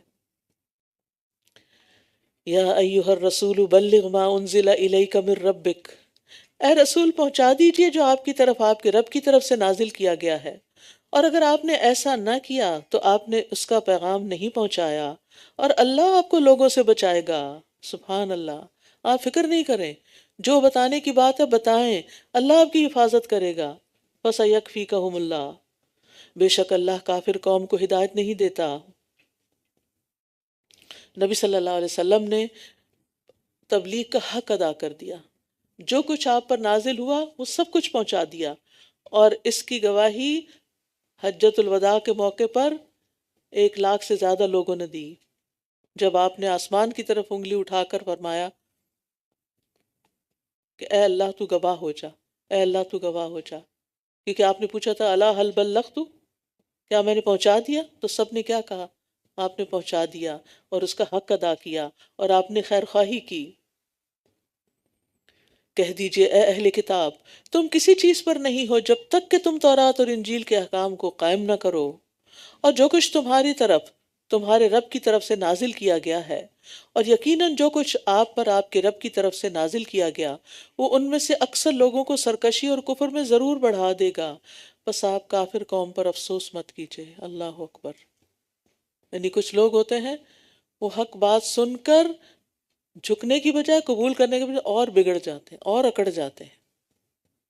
یا ایہا الرسول بلغ ما انزل الیک من ربک، اے رسول پہنچا دیجئے جو آپ کی طرف آپ کے رب کی طرف سے نازل کیا گیا ہے. اور اگر آپ نے ایسا نہ کیا تو آپ نے اس کا پیغام نہیں پہنچایا، اور اللہ آپ کو لوگوں سے بچائے گا. سبحان اللہ. آپ فکر نہیں کریں، جو بتانے کی بات ہے بتائیں، اللہ آپ کی حفاظت کرے گا. فَسَيَكْفِيكَهُمُ اللَّهُ، بے شک اللہ کافر قوم کو ہدایت نہیں دیتا. نبی صلی اللہ علیہ وسلم نے تبلیغ کا حق ادا کر دیا، جو کچھ آپ پر نازل ہوا وہ سب کچھ پہنچا دیا. اور اس کی گواہی حجۃ الوداع کے موقع پر 1,00,000 سے زیادہ لوگوں نے دی، جب آپ نے آسمان کی طرف انگلی اٹھا کر فرمایا کہ اے اللہ تو گواہ ہو جا، اے اللہ تو گواہ ہو جا. کیونکہ آپ نے پوچھا تھا الا هل بلغت، کیا میں نے پہنچا دیا؟ تو سب نے کیا کہا؟ آپ نے پہنچا دیا اور اس کا حق ادا کیا، اور آپ نے خیر خواہی کی. کہہ دیجئے اے اہل کتاب، تم کسی چیز پر نہیں ہو جب تک کہ تم تورات اور انجیل کے احکام کو قائم نہ کرو، اور جو کچھ تمہاری طرف تمہارے رب کی طرف سے نازل کیا گیا ہے، اور یقیناً جو کچھ آپ پر آپ کے رب کی طرف سے نازل کیا گیا وہ ان میں سے اکثر لوگوں کو سرکشی اور کفر میں ضرور بڑھا دے گا. بس آپ کافر قوم پر افسوس مت کیجئے. اللہ اکبر. یعنی کچھ لوگ ہوتے ہیں وہ حق بات سن کر جھکنے کی بجائے، قبول کرنے کی بجائے اور بگڑ جاتے ہیں اور اکڑ جاتے ہیں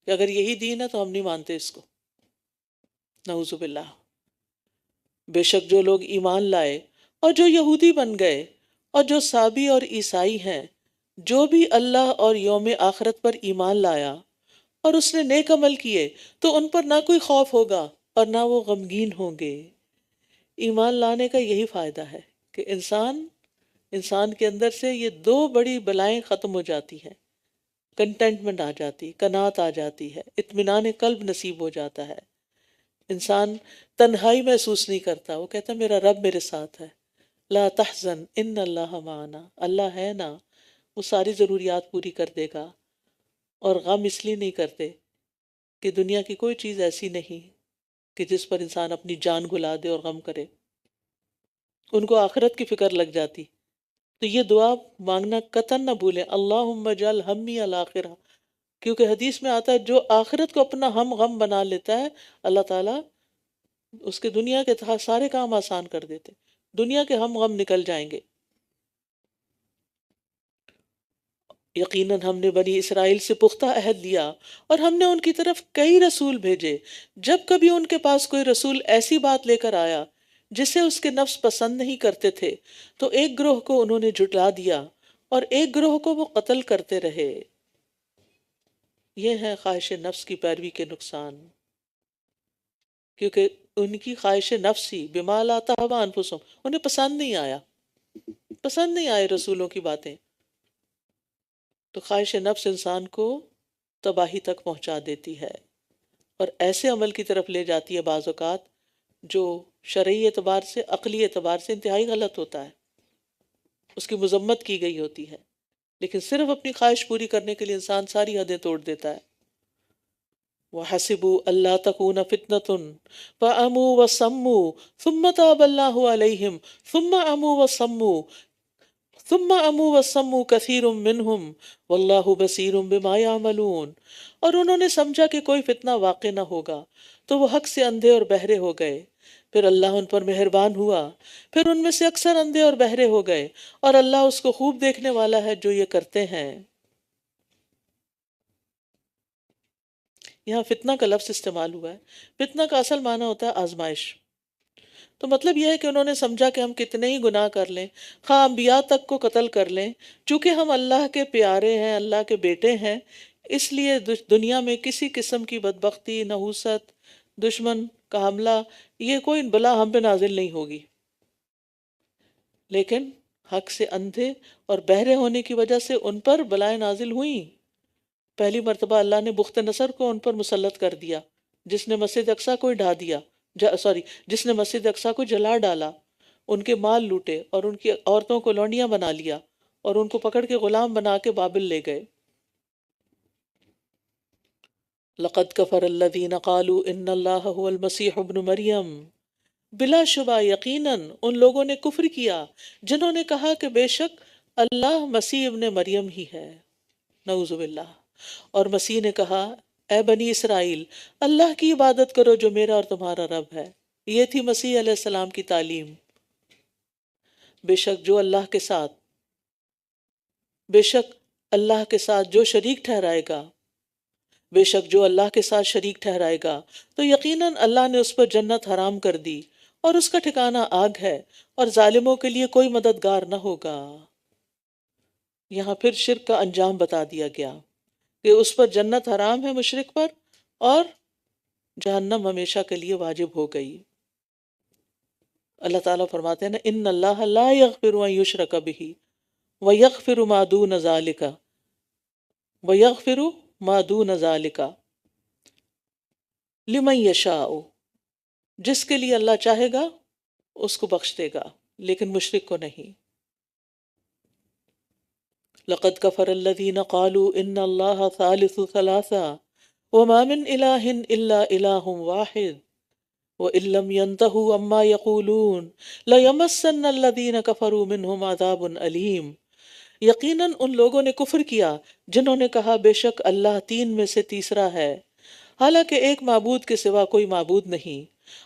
کہ اگر یہی دین ہے تو ہم نہیں مانتے اس کو. نعوذ باللہ. بے شک جو لوگ ایمان لائے اور جو یہودی بن گئے اور جو سابی اور عیسائی ہیں، جو بھی اللہ اور یوم آخرت پر ایمان لایا اور اس نے نیک عمل کیے، تو ان پر نہ کوئی خوف ہوگا اور نہ وہ غمگین ہوں گے. ایمان لانے کا یہی فائدہ ہے کہ انسان کے اندر سے یہ دو بڑی بلائیں ختم ہو جاتی ہیں. کنٹینٹمنٹ آ جاتی، قناعت آ جاتی ہے، اطمینان قلب نصیب ہو جاتا ہے. انسان تنہائی محسوس نہیں کرتا، وہ کہتا ہے میرا رب میرے ساتھ ہے. لا تحزن ان اللہ معنا، اللہ ہے نا، وہ ساری ضروریات پوری کر دے گا. اور غم اس لیے نہیں کرتے کہ دنیا کی کوئی چیز ایسی نہیں کہ جس پر انسان اپنی جان گھلا دے اور غم کرے. ان کو آخرت کی فکر لگ جاتی. تو یہ دعا مانگنا قطعاً نہ بھولیں، اللہم اجعل ہمی الاخرہ، کیونکہ حدیث میں آتا ہے جو آخرت کو اپنا ہم غم بنا لیتا ہے، اللہ تعالیٰ اس کے دنیا کے سارے کام آسان کر دیتے، دنیا کے ہم غم نکل جائیں گے۔ یقیناً ہم نے بنی اسرائیل سے پختہ عہد لیا اور ہم نے ان کی طرف کئی رسول بھیجے۔ جب کبھی ان کے پاس کوئی رسول ایسی بات لے کر آیا جسے اس کے نفس پسند نہیں کرتے تھے تو ایک گروہ کو انہوں نے جھٹلا دیا اور ایک گروہ کو وہ قتل کرتے رہے۔ یہ ہے خواہش نفس کی پیروی کے نقصان، کیونکہ ان کی خواہش نفس ہی بما لا تہوی انفسہم، انہیں پسند نہیں آیا، پسند نہیں آئے رسولوں کی باتیں، تو خواہش نفس انسان کو تباہی تک پہنچا دیتی ہے اور ایسے عمل کی طرف لے جاتی ہے بعض اوقات جو شرعی اعتبار سے، عقلی اعتبار سے انتہائی غلط ہوتا ہے، اس کی مذمت کی گئی ہوتی ہے، لیکن صرف اپنی خواہش پوری کرنے کے لیے انسان ساری حدیں توڑ دیتا ہے۔ وَحَسِبُوا أَلَّا تَكُونَ فِتْنَةٌ فَعَمُوا وَصَمُّوا ثُمَّ تَابَ اللَّهُ عَلَيْهِمْ ثُمَّ عَمُوا وَصَمُّوا كَثِيرٌ مِّنْهُمْ وَاللَّهُ بَصِيرٌ بِمَا يَعْمَلُونَ، اور انہوں نے سمجھا کہ کوئی فتنہ واقع نہ ہوگا تو وہ حق سے اندھے اور بہرے ہو گئے، پھر اللہ ان پر مہربان ہوا، پھر ان میں سے اکثر اندھے اور بہرے ہو گئے، اور اللہ اس کو خوب دیکھنے والا ہے جو یہ کرتے ہیں۔ یہاں فتنہ کا لفظ استعمال ہوا ہے، فتنہ کا اصل معنی ہوتا ہے آزمائش، تو مطلب یہ ہے کہ انہوں نے سمجھا کہ ہم کتنے ہی گناہ کر لیں، خواہ انبیاء تک کو قتل کر لیں، چونکہ ہم اللہ کے پیارے ہیں، اللہ کے بیٹے ہیں، اس لیے دنیا میں کسی قسم کی بدبختی، نحوست، دشمن کا حملہ، یہ کوئی بلا ہم پہ نازل نہیں ہوگی۔ لیکن حق سے اندھے اور بہرے ہونے کی وجہ سے ان پر بلائیں نازل ہوئیں۔ پہلی مرتبہ اللہ نے بخت نصر کو ان پر مسلط کر دیا، جس نے مسجد اقصیٰ کو ڈھا دیا، جس نے مسجد اقصیٰ کو جلا ڈالا، ان کے مال لوٹے اور ان کی عورتوں کو لونڈیاں بنا لیا اور ان کو پکڑ کے غلام بنا کے بابل لے گئے۔ لقد کفر الذین قالوا ان اللہ هو المسیح ابن مریم، بلا شبہ یقیناً ان لوگوں نے کفر کیا جنہوں نے کہا کہ بے شک اللہ مسیح ابن مریم ہی ہے، نعوذ باللہ۔ اور مسیح نے کہا، اے بنی اسرائیل، اللہ کی عبادت کرو جو میرا اور تمہارا رب ہے۔ یہ تھی مسیح علیہ السلام کی تعلیم۔ بے شک اللہ کے ساتھ جو شریک ٹھہرائے گا، بے شک جو اللہ کے ساتھ شریک ٹھہرائے گا تو یقیناً اللہ نے اس پر جنت حرام کر دی اور اس کا ٹھکانہ آگ ہے، اور ظالموں کے لیے کوئی مددگار نہ ہوگا۔ یہاں پھر شرک کا انجام بتا دیا گیا کہ اس پر جنت حرام ہے مشرک پر، اور جہنم ہمیشہ کے لیے واجب ہو گئی۔ اللہ تعالیٰ فرماتے ہیں نا، ان اللہ لا یغفر ان یشرک بہ ویغفر ما دون ذالک ویغفر ما دون ذالک لمن یشاء، جس کے لیے اللہ چاہے گا اس کو بخش دے گا، لیکن مشرک کو نہیں۔ لقد كفر الذين قالوا ان الله ثالث ثلاثة وما من اله الا اله واحد وان لم ينتهوا عما يقولون ليمسن الذين كفروا منهم عذاب اليم۔ یقیناً ان لوگوں نے کفر کیا جنہوں نے کہا بے شک اللہ تین میں سے تیسرا ہے، حالانکہ ایک معبود کے سوا کوئی معبود نہیں،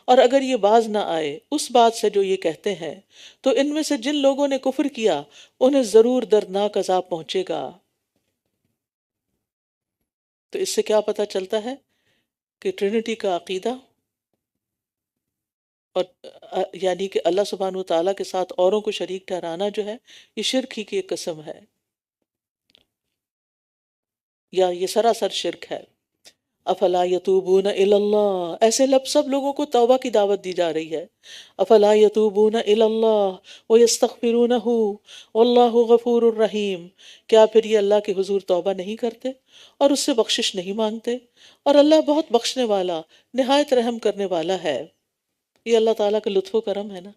اور اگر یہ باز نہ آئے اس بات سے جو یہ کہتے ہیں تو ان میں سے جن لوگوں نے کفر کیا انہیں ضرور دردناک عذاب پہنچے گا۔ تو اس سے کیا پتہ چلتا ہے کہ ٹرینٹی کا عقیدہ، اور یعنی کہ اللہ سبحانہ وتعالیٰ کے ساتھ اوروں کو شریک ٹھہرانا جو ہے، یہ شرک ہی کی ایک قسم ہے، یا یہ سراسر شرک ہے۔ افلا یتوبون الی اللہ، ایسے سب لوگوں کو توبہ کی دعوت دی جا رہی ہے۔ افلا یتوبون الی اللہ ویستغفرونہ واللہ غفور الرحیم، کیا پھر یہ اللہ کے حضور توبہ نہیں کرتے اور اس سے بخشش نہیں مانگتے؟ اور اللہ بہت بخشنے والا، نہایت رحم کرنے والا ہے۔ یہ اللہ تعالیٰ کا لطف و کرم ہے نا،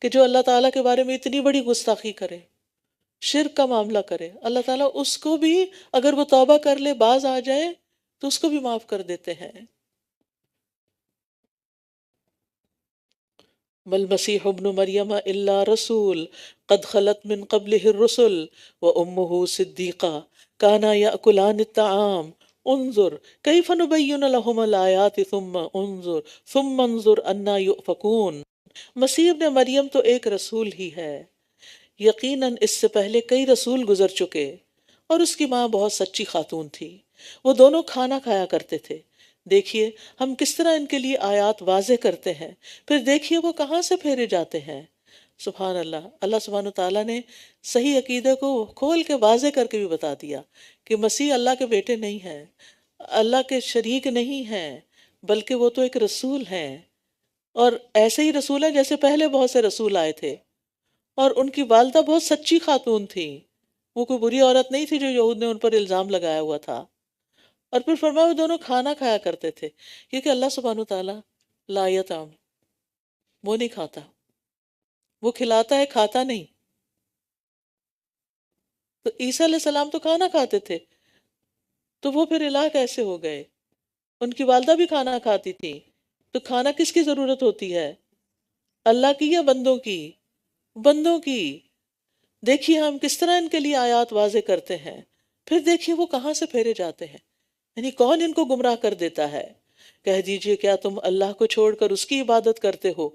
کہ جو اللہ تعالیٰ کے بارے میں اتنی بڑی گستاخی کرے، شرک کا معاملہ کرے، اللہ تعالیٰ اس کو بھی اگر وہ توبہ کر لے، باز آ جائے تو اس کو بھی معاف کر دیتے ہیں۔ مل مسیح ابن مریم الا رسول قد خلت من قبلہ الرسل وامہ صدیقہ کانا یاکلان الطعام انظر کیف نبین لہم الآیات ثم انظر انا یؤفکون۔ مسیح ابن مریم تو ایک رسول ہی ہے، یقیناً اس سے پہلے کئی رسول گزر چکے، اور اس کی ماں بہت سچی خاتون تھی، وہ دونوں کھانا کھایا کرتے تھے۔ دیکھیے ہم کس طرح ان کے لیے آیات واضح کرتے ہیں، پھر دیکھیے وہ کہاں سے پھیرے جاتے ہیں۔ سبحان اللہ، اللہ سبحانہ تعالیٰ نے صحیح عقیدے کو کھول کے واضح کر کے بھی بتا دیا کہ مسیح اللہ کے بیٹے نہیں ہیں، اللہ کے شریک نہیں ہیں، بلکہ وہ تو ایک رسول ہیں، اور ایسے ہی رسول ہیں جیسے پہلے بہت سے رسول آئے تھے، اور ان کی والدہ بہت سچی خاتون تھی، وہ کوئی بری عورت نہیں تھی جو یہود نے ان پر الزام لگایا ہوا تھا۔ اور پھر فرمایا وہ دونوں کھانا کھایا کرتے تھے، کیونکہ اللہ سبحانہ تعالیٰ لا یطعم، وہ نہیں کھاتا، وہ کھلاتا ہے کھاتا نہیں۔ تو عیسیٰ علیہ السلام تو کھانا کھاتے تھے، تو وہ پھر الہ کیسے ہو گئے؟ ان کی والدہ بھی کھانا کھاتی تھی، تو کھانا کس کی ضرورت ہوتی ہے؟ اللہ کی یا بندوں کی؟ بندوں کی۔ دیکھیے ہم کس طرح ان کے لیے آیات واضح کرتے ہیں، پھر دیکھیے وہ کہاں سے پھیرے جاتے ہیں، یعنی کون ان کو گمراہ کر دیتا ہے۔ کہہ دیجئے کیا تم اللہ کو چھوڑ کر اس کی عبادت کرتے ہو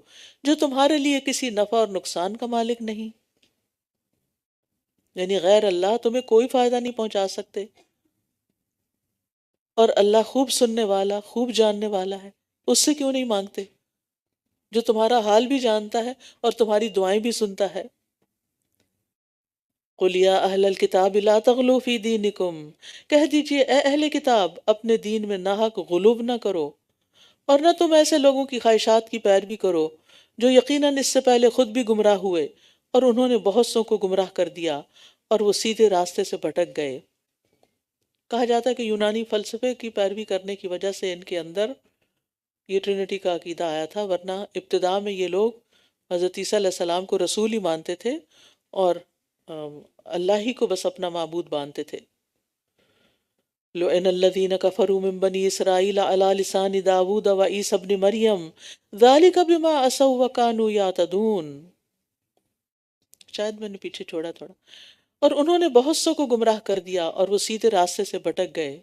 جو تمہارے لیے کسی نفع اور نقصان کا مالک نہیں؟ یعنی غیر اللہ تمہیں کوئی فائدہ نہیں پہنچا سکتے، اور اللہ خوب سننے والا، خوب جاننے والا ہے، اس سے کیوں نہیں مانگتے جو تمہارا حال بھی جانتا ہے اور تمہاری دعائیں بھی سنتا ہے۔ قُلْ يَا أَهْلَ الْكِتَابِ لَا تَغْلُوا فِي دِينِكُمْ، کہہ دیجئے اے اہل کتاب اپنے دین میں ناحق غلوب نہ کرو، اور نہ تم ایسے لوگوں کی خواہشات کی پیروی کرو جو یقیناً اس سے پہلے خود بھی گمراہ ہوئے، اور انہوں نے بہت سو کو گمراہ کر دیا اور وہ سیدھے راستے سے بھٹک گئے۔ کہا جاتا ہے کہ یونانی فلسفے کی پیروی کرنے کی وجہ سے ان کے اندر یہ ٹرینٹی کا عقیدہ آیا تھا، ورنہ ابتداء میں یہ لوگ حضرت عیسیٰ علیہ السلام کو رسول ہی مانتے تھے، اور اللہ ہی کو بس اپنا معبود مانتے تھے۔ لُعِنَ الَّذِينَ كَفَرُوا مِن بَنِي إِسْرَائِيلَ عَلَى لِسَانِ دَاوُودَ وَعِيسَى ابْنِ مَرْيَمَ ذَلِكَ بِمَا عَصَوا وَكَانُوا يَعْتَدُونَ، شاید میں نے پیچھے چھوڑا تھوڑا، اور انہوں نے بہت سو کو گمراہ کر دیا اور وہ سیدھے راستے سے بھٹک گئے۔